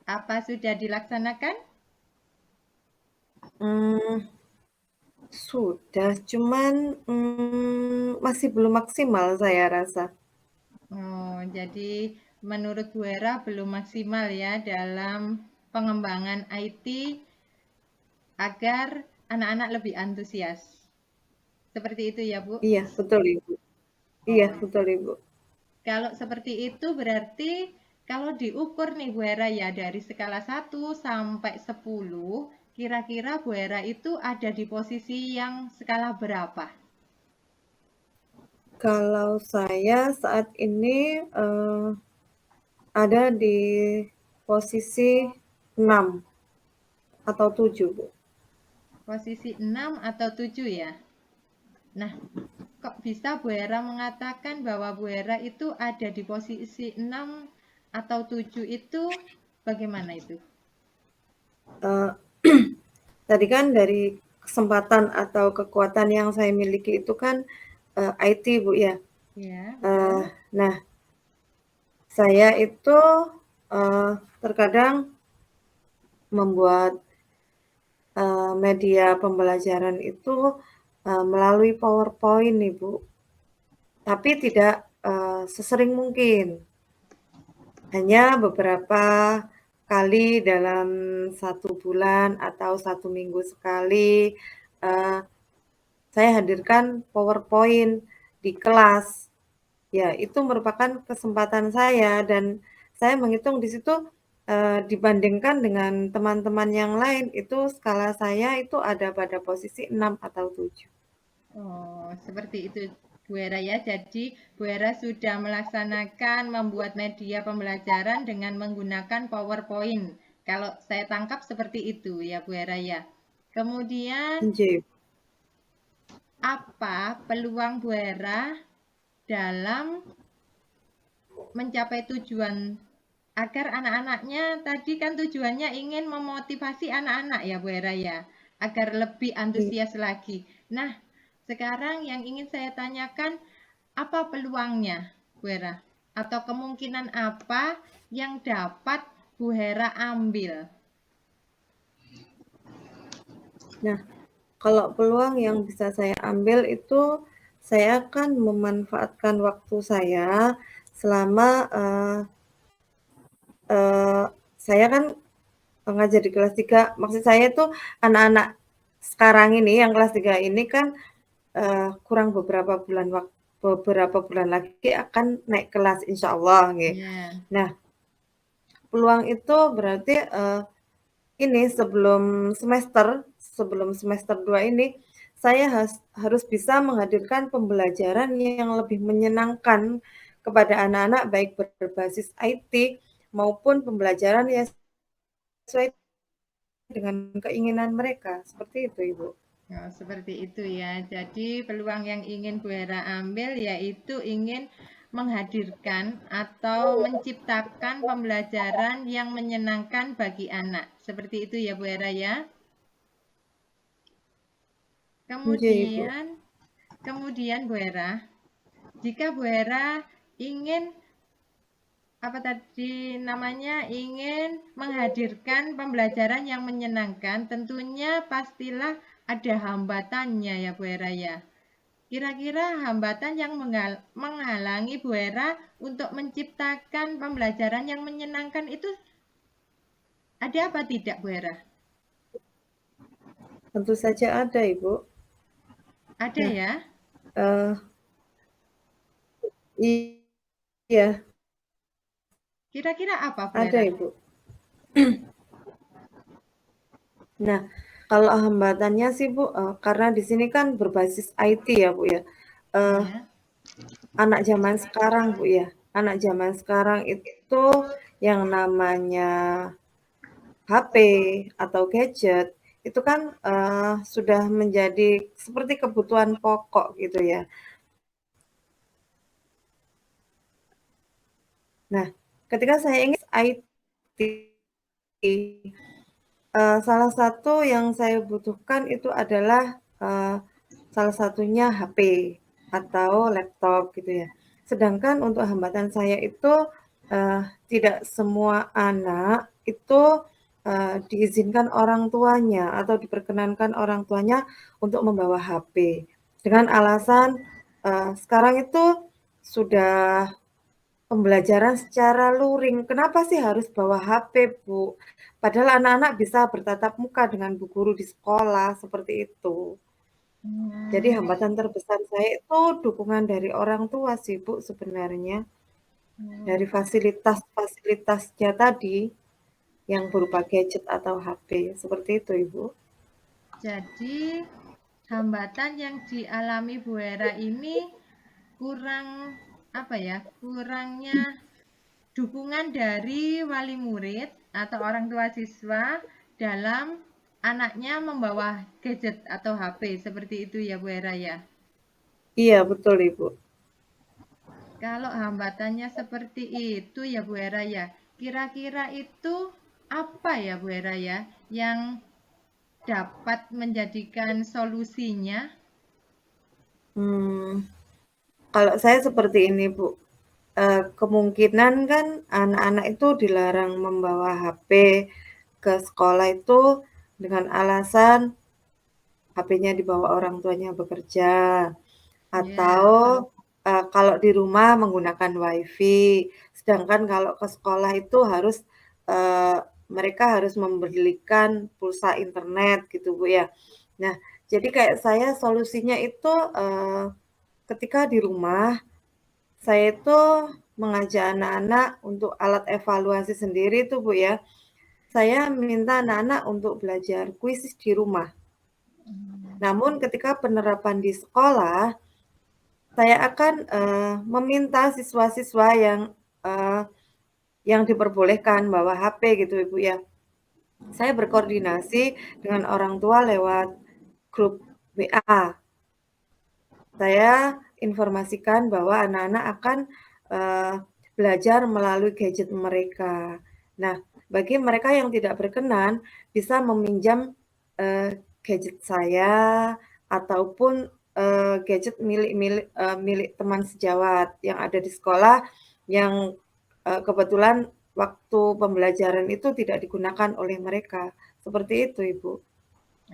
Apa sudah dilaksanakan? Sudah, cuman, masih belum maksimal saya rasa. Jadi menurut Bu Hera belum maksimal ya dalam pengembangan IT agar anak-anak lebih antusias. Seperti itu ya, Bu? Iya, betul, Ibu. Iya, betul, Ibu. Kalau seperti itu berarti kalau diukur nih Bu Hera ya dari skala 1 sampai 10, kira-kira Bu Hera itu ada di posisi yang skala berapa? Kalau saya saat ini, ada di posisi 6 atau 7, Bu. Posisi 6 atau 7 ya? Nah, kok bisa Bu Hera mengatakan bahwa Bu Hera itu ada di posisi 6 atau 7 itu bagaimana itu? Tadi kan dari kesempatan atau kekuatan yang saya miliki itu kan, IT, Bu, ya. Ya, betul. Nah, saya itu, terkadang membuat, media pembelajaran itu, melalui PowerPoint nih, Bu. Tapi tidak, sesering mungkin. Hanya beberapa kali dalam 1 bulan atau 1 minggu sekali, saya hadirkan PowerPoint di kelas. Ya, itu merupakan kesempatan saya dan saya menghitung di situ, dibandingkan dengan teman-teman yang lain, itu skala saya itu ada pada posisi 6 atau 7. Seperti itu Bu Hera ya. Jadi Bu Hera sudah melaksanakan membuat media pembelajaran dengan menggunakan PowerPoint. Kalau saya tangkap seperti itu ya Bu Hera ya. Kemudian Nggih. apa peluang Bu Hera dalam mencapai tujuan agar anak-anaknya tadi kan tujuannya ingin memotivasi anak-anak ya Bu Hera ya, agar lebih antusias lagi. Nah, sekarang yang ingin saya tanyakan, apa peluangnya Bu Hera? Atau kemungkinan apa yang dapat Bu Hera ambil? Nah, kalau peluang yang bisa saya ambil itu, saya akan memanfaatkan waktu saya selama, saya kan ngajar di kelas 3, maksud saya itu anak-anak sekarang ini yang kelas 3 ini kan, kurang beberapa bulan lagi akan naik kelas insyaallah nggih. Ya. Nah, peluang itu berarti, ini sebelum semester 2 ini, saya harus bisa menghadirkan pembelajaran yang lebih menyenangkan kepada anak-anak baik berbasis IT maupun pembelajaran yang sesuai dengan keinginan mereka, seperti itu, Ibu. Seperti itu ya. Jadi peluang yang ingin Bu Hera ambil yaitu ingin menghadirkan atau menciptakan pembelajaran yang menyenangkan bagi anak. Seperti itu ya Bu Hera ya. Kemudian Bu Hera, jika Bu Hera ingin ingin menghadirkan pembelajaran yang menyenangkan, tentunya pastilah ada hambatannya ya Bu Hera ya. Kira-kira hambatan yang menghalangi Bu Hera untuk menciptakan pembelajaran yang menyenangkan itu ada apa tidak Bu Hera? Tentu saja ada, Ibu. Ada Nah, ya? Iya, Kira-kira apa, Bu ada, Hera? Ibu. Nah, kalau hambatannya sih, Bu, karena di sini kan berbasis IT ya, Bu, ya. Iya. Anak zaman sekarang, Bu, ya. Anak zaman sekarang itu yang namanya HP atau gadget itu kan sudah menjadi seperti kebutuhan pokok gitu ya. Nah, ketika saya ingin IT, salah satu yang saya butuhkan itu adalah salah satunya HP atau laptop gitu ya. Sedangkan untuk hambatan saya itu tidak semua anak itu diizinkan orang tuanya atau diperkenankan orang tuanya untuk membawa HP dengan alasan sekarang itu sudah pembelajaran secara luring. Kenapa sih harus bawa HP, Bu? Padahal anak-anak bisa bertatap muka dengan Bu Guru di sekolah, seperti itu. Jadi hambatan terbesar saya itu dukungan dari orang tua sih, Bu, sebenarnya. Dari fasilitas-fasilitasnya tadi yang berupa gadget atau HP. Seperti itu, Ibu. Jadi hambatan yang dialami Bu Hera ini kurang apa ya? Kurangnya dukungan dari wali murid atau orang tua siswa dalam anaknya membawa gadget atau HP seperti itu ya Bu Hera ya. Iya, betul, Ibu. Kalau hambatannya seperti itu ya Bu Hera ya, kira-kira itu apa ya Bu Hera ya yang dapat menjadikan solusinya? Kalau saya seperti ini, Bu. Kemungkinan kan anak-anak itu dilarang membawa HP ke sekolah itu dengan alasan HP-nya dibawa orang tuanya bekerja, atau Ya, kalau di rumah menggunakan WiFi. Sedangkan kalau ke sekolah itu harus mereka harus membelikan pulsa internet gitu, Bu, ya. Nah, jadi kayak saya solusinya itu ketika di rumah saya itu mengajak anak-anak untuk alat evaluasi sendiri tuh, Bu, ya. Saya minta anak-anak untuk belajar kuisis di rumah. Namun ketika penerapan di sekolah, saya akan meminta siswa-siswa yang diperbolehkan bawa HP gitu, Ibu, ya. Saya berkoordinasi dengan orang tua lewat grup WA. Saya informasikan bahwa anak-anak akan belajar melalui gadget mereka. Nah, bagi mereka yang tidak berkenan bisa meminjam gadget saya ataupun gadget milik teman sejawat yang ada di sekolah yang kebetulan waktu pembelajaran itu tidak digunakan oleh mereka. Seperti itu, Ibu.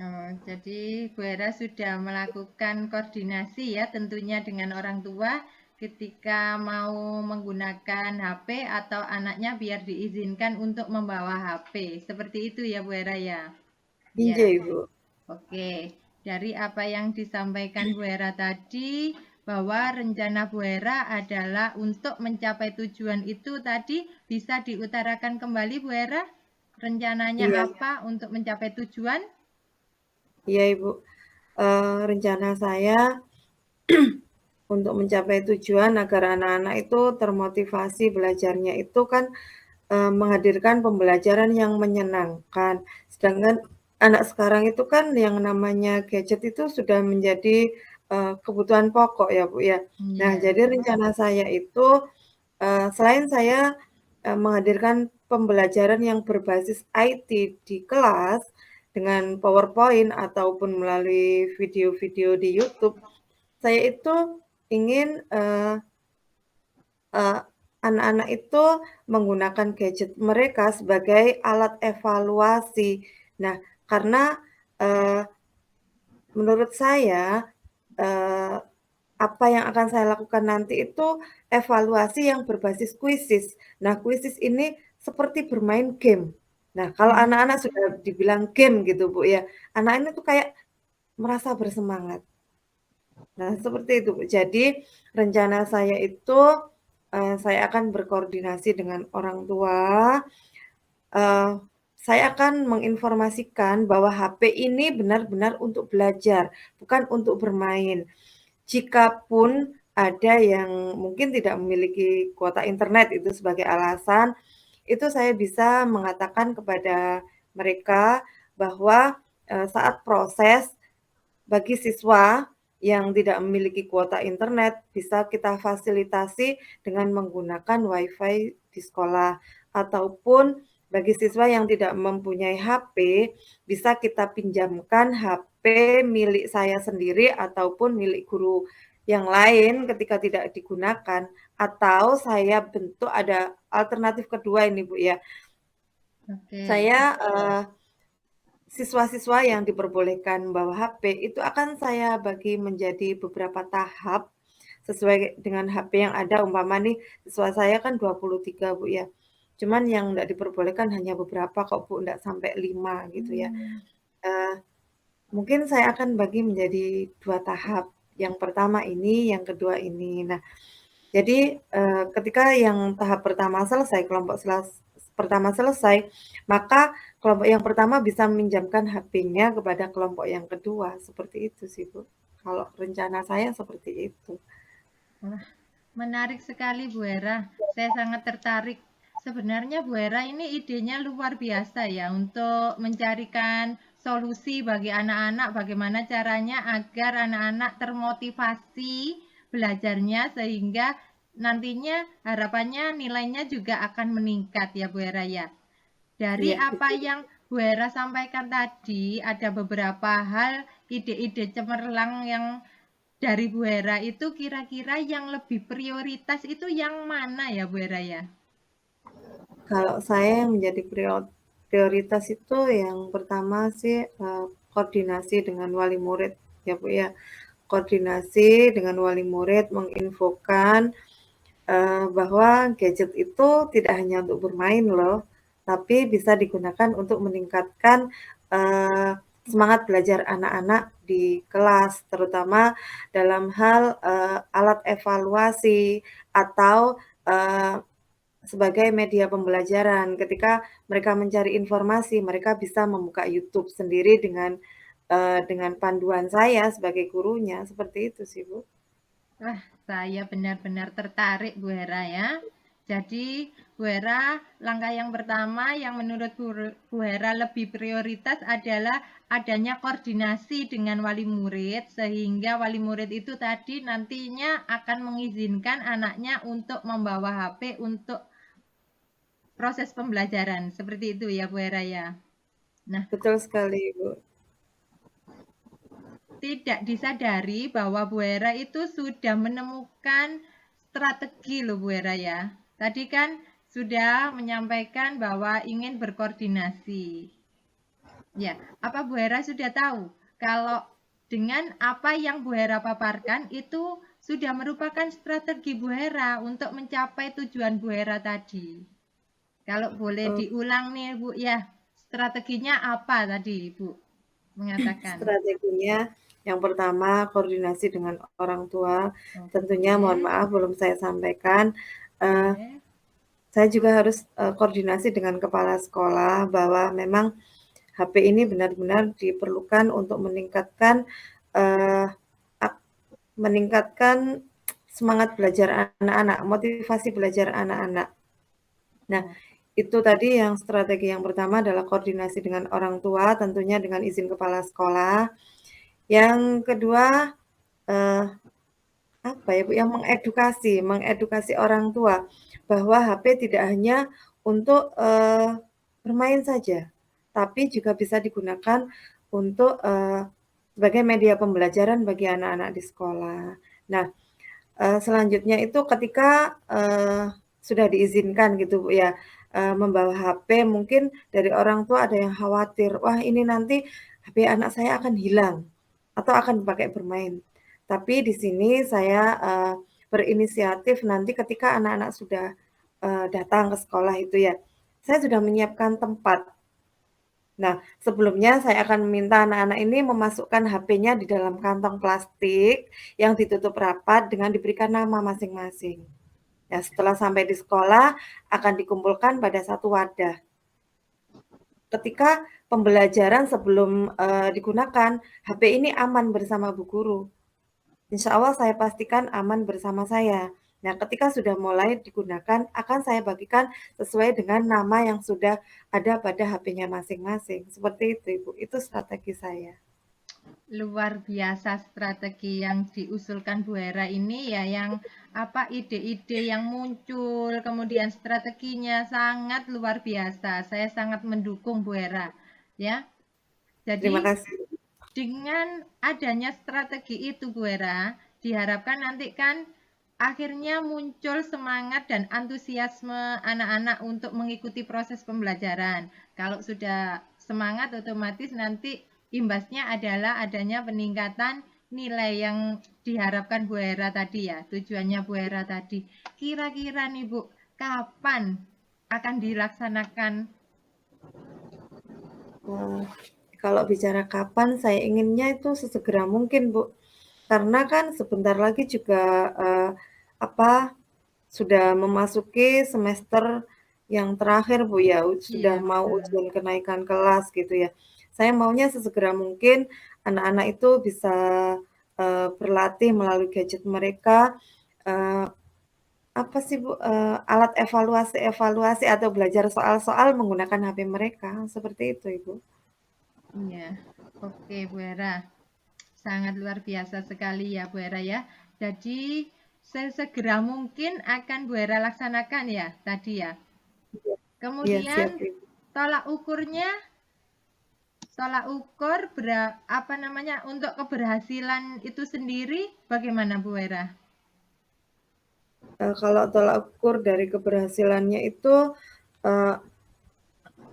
oh, jadi Bu Hera sudah melakukan koordinasi ya tentunya dengan orang tua ketika mau menggunakan HP atau anaknya biar diizinkan untuk membawa HP. Seperti itu ya Bu Hera ya. Ya. Iya, Ibu. Oke, dari apa yang disampaikan Bu Hera tadi, bahwa rencana Bu Hera adalah untuk mencapai tujuan itu tadi bisa diutarakan kembali Bu Hera? Rencananya Iya. apa untuk mencapai tujuan? Iya, Ibu. Rencana saya untuk mencapai tujuan agar anak-anak itu termotivasi belajarnya itu kan menghadirkan pembelajaran yang menyenangkan. Sedangkan anak sekarang itu kan yang namanya gadget itu sudah menjadi kebutuhan pokok ya, Bu, ya. Nah, Iya. jadi rencana saya itu selain saya menghadirkan pembelajaran yang berbasis IT di kelas dengan PowerPoint ataupun melalui video-video di YouTube, saya itu ingin anak-anak itu menggunakan gadget mereka sebagai alat evaluasi. Nah, karena menurut saya apa yang akan saya lakukan nanti itu evaluasi yang berbasis kuisis. Nah, kuisis ini seperti bermain game. Nah, kalau anak-anak sudah dibilang game gitu Bu ya, anak ini tuh kayak merasa bersemangat. Nah, seperti itu Bu. Jadi rencana saya itu saya akan berkoordinasi dengan orang tua. Saya akan menginformasikan bahwa HP ini benar-benar untuk belajar, bukan untuk bermain. Jikapun ada yang mungkin tidak memiliki kuota internet itu sebagai alasan, itu saya bisa mengatakan kepada mereka bahwa saat proses bagi siswa yang tidak memiliki kuota internet bisa kita fasilitasi dengan menggunakan WiFi di sekolah, ataupun bagi siswa yang tidak mempunyai HP bisa kita pinjamkan HP milik saya sendiri ataupun milik guru yang lain ketika tidak digunakan, atau saya bentuk ada alternatif kedua ini Bu ya. Saya siswa-siswa yang diperbolehkan bawa HP itu akan saya bagi menjadi beberapa tahap sesuai dengan HP yang ada. Umpama nih siswa saya kan 23 Bu ya. Cuman yang enggak diperbolehkan hanya beberapa kok Bu, enggak sampai 5 gitu ya. Mungkin saya akan bagi menjadi 2 tahap. Yang pertama ini, yang kedua ini. Nah, jadi ketika yang tahap pertama selesai, kelompok pertama selesai, maka kelompok yang pertama bisa meminjamkan HP-nya kepada kelompok yang kedua. Seperti itu sih Bu. Kalau rencana saya seperti itu. Wah, menarik sekali Bu Hera. Saya sangat tertarik. Sebenarnya Bu Hera ini idenya luar biasa ya untuk mencarikan solusi bagi anak-anak bagaimana caranya agar anak-anak termotivasi belajarnya sehingga nantinya harapannya nilainya juga akan meningkat ya Bu Hera ya. Dari apa yang Bu Hera sampaikan tadi, ada beberapa hal ide-ide cemerlang yang dari Bu Hera itu kira-kira yang lebih prioritas itu yang mana ya Bu Hera ya? Kalau saya yang menjadi prioritas itu yang pertama sih koordinasi dengan wali murid ya Bu ya. Koordinasi dengan wali murid menginfokan bahwa gadget itu tidak hanya untuk bermain loh, tapi bisa digunakan untuk meningkatkan semangat belajar anak-anak di kelas, terutama dalam hal alat evaluasi atau sebagai media pembelajaran. Ketika mereka mencari informasi, mereka bisa membuka YouTube sendiri dengan panduan saya sebagai gurunya. Seperti itu sih Bu. Wah, saya benar-benar tertarik Bu Hera ya. Jadi Bu Hera, langkah yang pertama yang menurut Bu Hera lebih prioritas adalah adanya koordinasi dengan wali murid sehingga wali murid itu tadi nantinya akan mengizinkan anaknya untuk membawa HP untuk proses pembelajaran. Seperti itu ya Bu Hera ya. Nah, betul sekali Bu. Tidak disadari bahwa Bu Hera itu sudah menemukan strategi loh Bu Hera ya. Tadi kan sudah menyampaikan bahwa ingin berkoordinasi. Ya, apa Bu Hera sudah tahu kalau dengan apa yang Bu Hera paparkan itu sudah merupakan strategi Bu Hera untuk mencapai tujuan Bu Hera tadi. Kalau boleh diulang nih Bu ya, strateginya apa tadi Bu mengatakan? Strateginya yang pertama koordinasi dengan orang tua. Tentunya mohon maaf belum saya sampaikan. Saya juga harus koordinasi dengan kepala sekolah bahwa memang HP ini benar-benar diperlukan untuk meningkatkan semangat belajar anak-anak, motivasi belajar anak-anak. Nah, itu tadi yang strategi yang pertama adalah koordinasi dengan orang tua, tentunya dengan izin kepala sekolah. Yang kedua, apa ya Bu, yang mengedukasi orang tua bahwa HP tidak hanya untuk bermain saja, tapi juga bisa digunakan untuk sebagai media pembelajaran bagi anak-anak di sekolah. Nah, selanjutnya itu ketika sudah diizinkan gitu Bu ya, membawa HP, mungkin dari orang tua ada yang khawatir, wah ini nanti HP anak saya akan hilang atau akan dipakai bermain. Tapi di sini saya berinisiatif nanti ketika anak-anak sudah datang ke sekolah itu ya, saya sudah menyiapkan tempat Nah, sebelumnya saya akan meminta anak-anak ini memasukkan HP-nya di dalam kantong plastik yang ditutup rapat dengan diberikan nama masing-masing. Ya, setelah sampai di sekolah akan dikumpulkan pada satu wadah. Ketika pembelajaran sebelum digunakan, HP ini aman bersama Bu Guru. Insya Allah saya pastikan aman bersama saya. Nah, ketika sudah mulai digunakan, akan saya bagikan sesuai dengan nama yang sudah ada pada HP-nya masing-masing. Seperti itu, Ibu. Itu strategi saya. Luar biasa strategi yang diusulkan Bu Hera ini ya, yang apa ide-ide yang muncul, kemudian strateginya sangat luar biasa. Saya sangat mendukung Bu Hera, ya. Jadi Terima kasih. dengan adanya strategi itu Bu Hera, diharapkan nanti kan akhirnya muncul semangat dan antusiasme anak-anak untuk mengikuti proses pembelajaran. Kalau sudah semangat, otomatis nanti imbasnya adalah adanya peningkatan nilai yang diharapkan Bu Hera tadi ya, tujuannya Bu Hera tadi. Kira-kira nih Bu, kapan akan dilaksanakan? Kalau bicara kapan, saya inginnya itu sesegera mungkin, Bu. Karena kan sebentar lagi juga sudah memasuki semester yang terakhir, Bu, ya. Sudah Iya, mau betul. ujian kenaikan kelas gitu ya. Saya maunya sesegera mungkin anak-anak itu bisa berlatih melalui gadget mereka, apa sih Bu, alat evaluasi atau belajar soal-soal menggunakan HP mereka, seperti itu, Ibu. Iya, oke Bu Hera. Sangat luar biasa sekali ya Bu Hera ya. Jadi sesegera mungkin akan Bu Hera laksanakan ya tadi ya. Iya, Kemudian siap, Ibu. tolak ukurnya, apa namanya, untuk keberhasilan itu sendiri bagaimana Bu Hera? Kalau tolak ukur dari keberhasilannya itu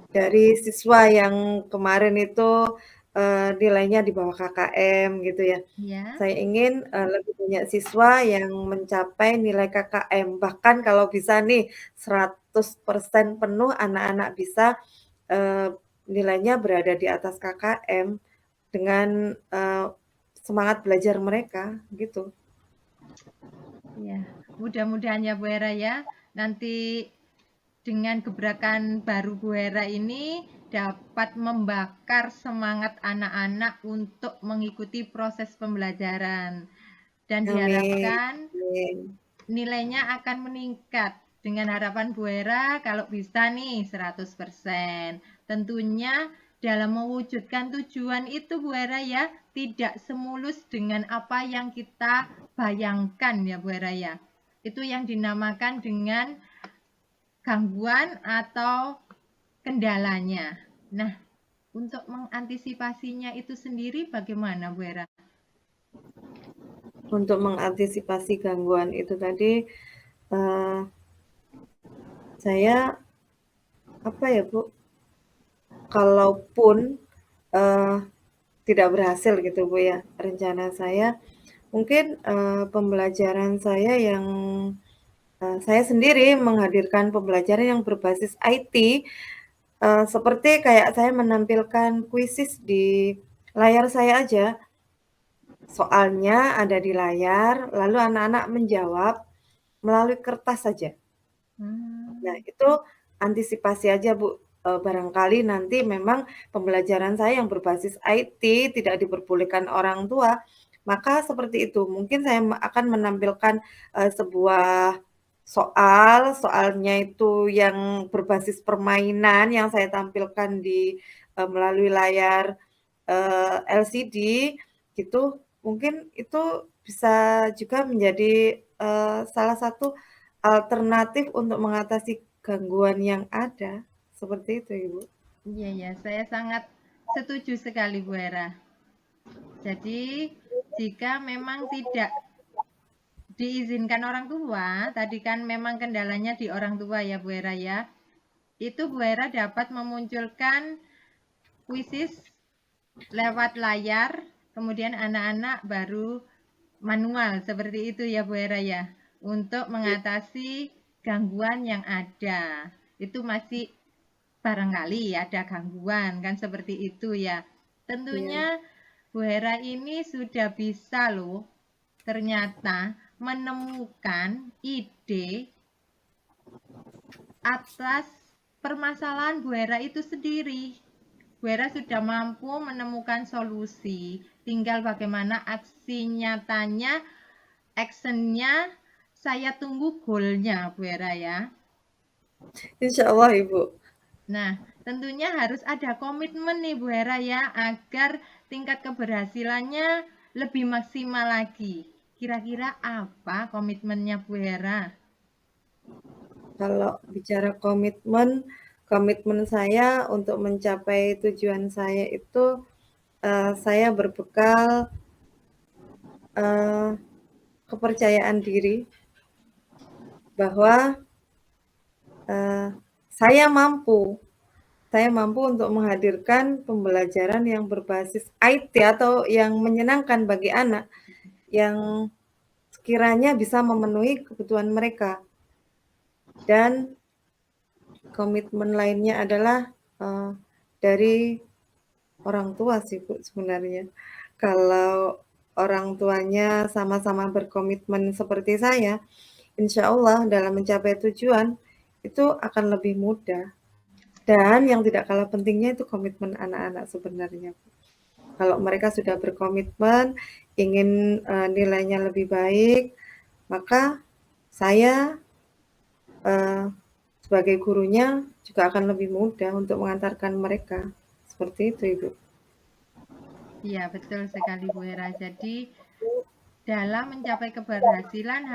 dari siswa yang kemarin itu nilainya di bawah KKM gitu ya. Ya. Saya ingin lebih banyak siswa yang mencapai nilai KKM. Bahkan kalau bisa nih 100% penuh anak-anak bisa nilainya berada di atas KKM dengan semangat belajar mereka gitu. Ya, mudah-mudahan ya Bu Hera ya. Nanti dengan gebrakan baru Bu Hera ini dapat membakar semangat anak-anak untuk mengikuti proses pembelajaran. Dan diharapkan nilainya akan meningkat. Dengan harapan Bu Hera kalau bisa nih 100%. Tentunya dalam mewujudkan tujuan itu Bu Hera ya, tidak semulus dengan apa yang kita bayangkan ya Bu Hera ya. Itu yang dinamakan dengan gangguan atau kendalanya. Nah, untuk mengantisipasinya itu sendiri bagaimana Bu Hera? Untuk mengantisipasi gangguan itu tadi, saya apa ya Bu, kalaupun tidak berhasil gitu Bu ya, rencana saya mungkin pembelajaran saya yang saya sendiri menghadirkan pembelajaran yang berbasis IT, seperti kayak saya menampilkan kuisis di layar saya aja. Soalnya ada di layar, lalu anak-anak menjawab melalui kertas saja. Nah, itu antisipasi aja Bu. Barangkali nanti memang pembelajaran saya yang berbasis IT tidak diperbolehkan orang tua, maka seperti itu. Mungkin saya akan menampilkan sebuah soalnya itu yang berbasis permainan yang saya tampilkan di melalui layar LCD gitu. Mungkin itu bisa juga menjadi salah satu alternatif untuk mengatasi gangguan yang ada. Seperti itu, Ibu. Iya ya, saya sangat setuju sekali Bu Hera. Jadi jika memang tidak diizinkan orang tua, tadi kan memang kendalanya di orang tua ya Bu Hera ya. Itu Bu Hera dapat memunculkan kuisis lewat layar, kemudian anak-anak baru manual seperti itu ya Bu Hera ya. Untuk mengatasi gangguan yang ada. Itu masih barangkali ada gangguan kan seperti itu ya. Tentunya Bu Hera ini sudah bisa loh ternyata menemukan ide atas permasalahan Bu Hera itu sendiri. Bu Hera sudah mampu menemukan solusi, tinggal bagaimana aksi nyatanya, actionnya, saya tunggu goalnya Bu Hera ya. Insya Allah Ibu. Nah, tentunya harus ada komitmen nih Bu Hera ya, agar tingkat keberhasilannya lebih maksimal lagi. Kira-kira apa komitmennya Bu Hera? Kalau bicara komitmen saya untuk mencapai tujuan saya itu, saya berbekal kepercayaan diri bahwa saya mampu untuk menghadirkan pembelajaran yang berbasis IT atau yang menyenangkan bagi anak, yang sekiranya bisa memenuhi kebutuhan mereka. Dan komitmen lainnya adalah dari orang tua sih Bu sebenarnya. Kalau orang tuanya sama-sama berkomitmen seperti saya, insya Allah dalam mencapai tujuan itu akan lebih mudah. Dan yang tidak kalah pentingnya itu komitmen anak-anak sebenarnya. Kalau mereka sudah berkomitmen, ingin nilainya lebih baik, maka saya sebagai gurunya juga akan lebih mudah untuk mengantarkan mereka. Seperti itu, Ibu. Iya, betul sekali Bu Hera. Jadi dalam mencapai keberhasilan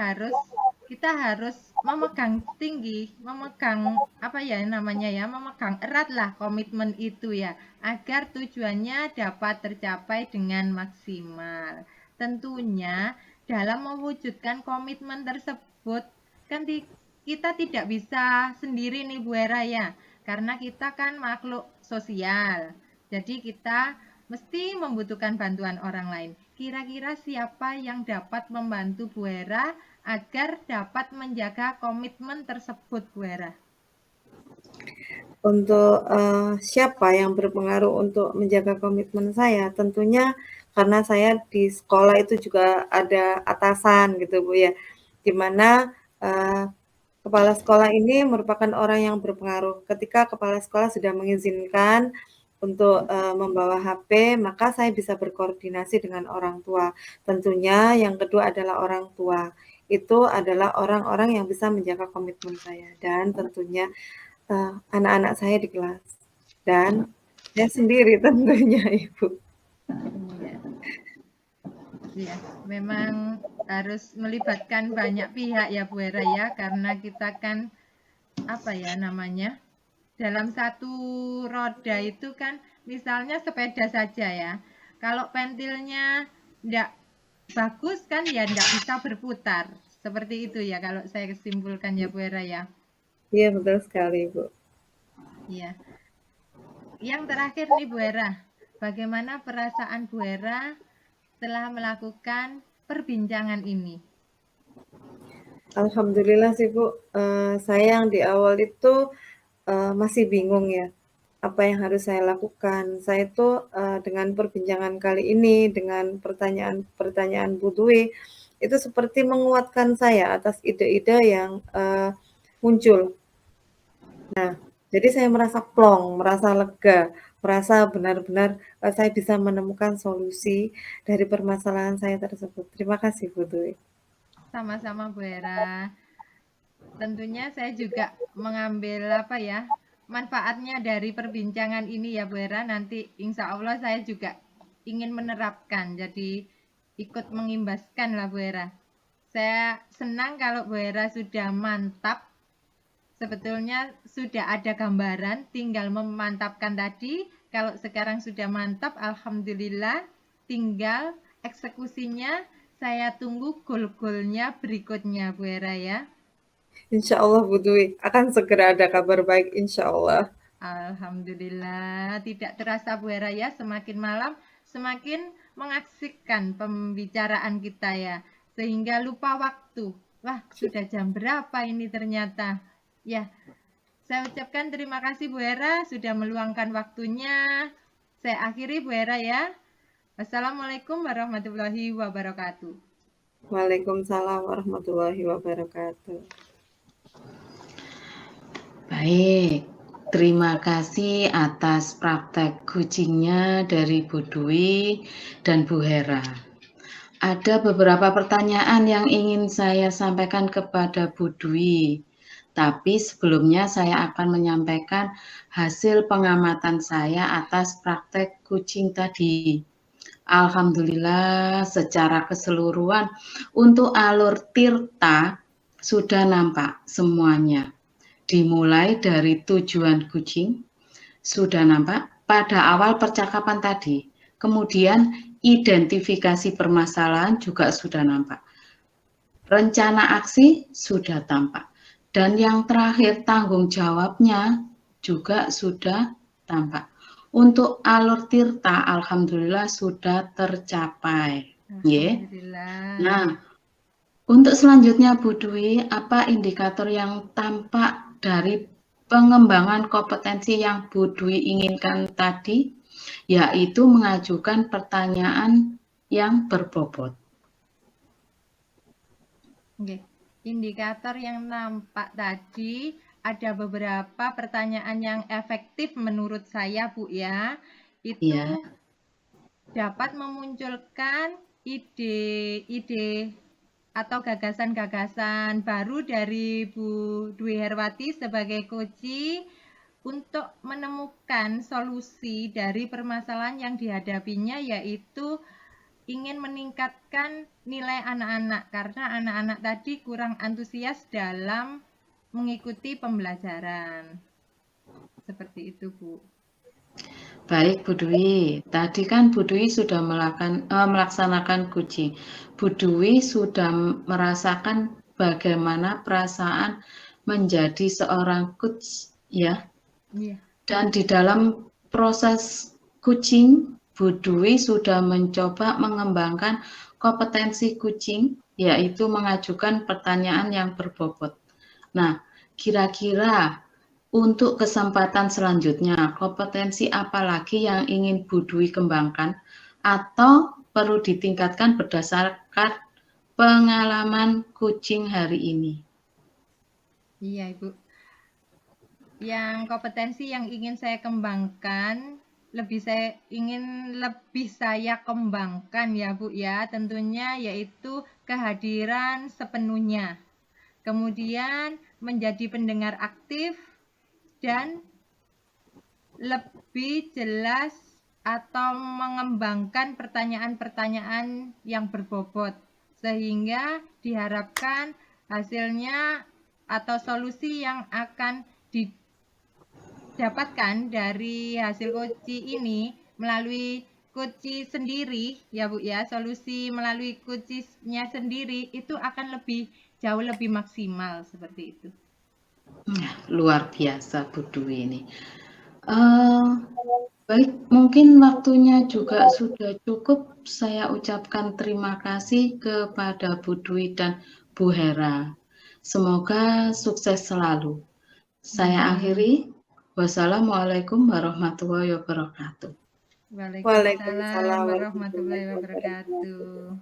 kita harus memegang tinggi, memegang apa ya namanya ya, memegang erat lah komitmen itu ya, agar tujuannya dapat tercapai dengan maksimal. Tentunya dalam mewujudkan komitmen tersebut kan kita tidak bisa sendiri nih Bu Hera ya, karena kita kan makhluk sosial. Jadi kita mesti membutuhkan bantuan orang lain. Kira-kira siapa yang dapat membantu Bu Hera agar dapat menjaga komitmen tersebut, Bu Hera? Untuk siapa yang berpengaruh untuk menjaga komitmen saya? Tentunya karena saya di sekolah itu juga ada atasan gitu Bu ya, di mana kepala sekolah ini merupakan orang yang berpengaruh. Ketika kepala sekolah sudah mengizinkan untuk membawa HP, maka saya bisa berkoordinasi dengan orang tua. Tentunya yang kedua adalah orang tua. Itu adalah orang-orang yang bisa menjaga komitmen saya dan tentunya anak-anak saya di kelas dan saya sendiri tentunya Ibu. Iya, memang harus melibatkan banyak pihak ya Bu Hera ya, karena kita kan apa ya namanya, dalam satu roda itu kan misalnya sepeda saja ya, kalau pentilnya enggak bagus kan ya enggak bisa berputar, seperti itu ya kalau saya kesimpulkan ya Bu Hera ya. Iya betul sekali Bu. Iya. Yang terakhir nih Bu Hera, bagaimana perasaan Bu Hera setelah melakukan perbincangan ini? Alhamdulillah sih Bu, saya yang di awal itu masih bingung ya, apa yang harus saya lakukan. Saya itu dengan perbincangan kali ini, dengan pertanyaan Bu Dwi, itu seperti menguatkan saya atas ide-ide yang muncul. Nah, jadi saya merasa plong, merasa lega, merasa benar-benar saya bisa menemukan solusi dari permasalahan saya tersebut. Terima kasih Bu Dwi. Sama-sama Bu Hera. Tentunya saya juga mengambil apa ya, manfaatnya dari perbincangan ini ya Bu Hera. Nanti insya Allah saya juga ingin menerapkan, jadi ikut mengimbaskan lah Bu Hera. Saya senang kalau Bu Hera sudah mantap. Sebetulnya sudah ada gambaran, tinggal memantapkan tadi. Kalau sekarang sudah mantap, alhamdulillah, tinggal eksekusinya. Saya tunggu goal-goalnya berikutnya Bu Hera ya. Insya Allah Bu Dwi, akan segera ada kabar baik insya Allah. Alhamdulillah, tidak terasa Bu Hera ya, semakin malam semakin mengasihkan pembicaraan kita ya, sehingga lupa waktu. Wah, sudah jam berapa ini ternyata. Ya, Saya ucapkan terima kasih Bu Hera sudah meluangkan waktunya. Saya akhiri Bu Hera ya. Wassalamualaikum warahmatullahi wabarakatuh. Waalaikumsalam warahmatullahi wabarakatuh. Baik, terima kasih atas praktek coachingnya dari Bu Dwi dan Bu Hera. Ada beberapa pertanyaan yang ingin saya sampaikan kepada Bu Dwi. Tapi sebelumnya saya akan menyampaikan hasil pengamatan saya atas praktek coaching tadi. Alhamdulillah secara keseluruhan untuk alur tirta sudah nampak semuanya. Dimulai dari tujuan coaching sudah nampak pada awal percakapan tadi. Kemudian identifikasi permasalahan juga sudah nampak. Rencana aksi sudah tampak. Dan yang terakhir tanggung jawabnya juga sudah tampak. Untuk alur tirta alhamdulillah sudah tercapai. Alhamdulillah. Nah, untuk selanjutnya Bu Dwi, apa indikator yang tampak dari pengembangan kompetensi yang Bu Dwi inginkan tadi? Yaitu mengajukan pertanyaan yang berbobot. Oke. Indikator yang nampak tadi ada beberapa pertanyaan yang efektif menurut saya Bu ya. Itu Ya. dapat memunculkan ide-ide atau gagasan-gagasan baru dari Bu Dwi Herwati sebagai coach untuk menemukan solusi dari permasalahan yang dihadapinya, yaitu ingin meningkatkan nilai anak-anak karena anak-anak tadi kurang antusias dalam mengikuti pembelajaran. Seperti itu, Bu. Baik Bu Dwi, tadi kan Bu Dwi sudah melaksanakan coaching. Bu Dwi sudah merasakan bagaimana perasaan menjadi seorang coach ya. Iya. Dan di dalam proses coaching, Bu Dwi sudah mencoba mengembangkan kompetensi coaching, yaitu mengajukan pertanyaan yang berbobot. Nah, kira-kira untuk kesempatan selanjutnya, kompetensi apa lagi yang ingin Bu Dwi kembangkan atau perlu ditingkatkan berdasarkan pengalaman coaching hari ini? Iya, Ibu. Yang kompetensi yang ingin saya kembangkan, lebih saya kembangkan ya Bu ya, tentunya yaitu kehadiran sepenuhnya. Kemudian menjadi pendengar aktif dan lebih jelas atau mengembangkan pertanyaan-pertanyaan yang berbobot sehingga diharapkan hasilnya atau solusi yang akan didapatkan dari hasil coaching ini melalui coaching sendiri ya Bu ya, solusi melalui coachingnya sendiri itu akan jauh lebih maksimal seperti itu. Luar biasa Bu Dwi ini. Baik, mungkin waktunya juga sudah cukup. Saya ucapkan terima kasih kepada Bu Dwi dan Bu Hera. Semoga sukses selalu. Saya akhiri. Wassalamualaikum warahmatullahi wabarakatuh. Waalaikumsalam warahmatullahi wabarakatuh.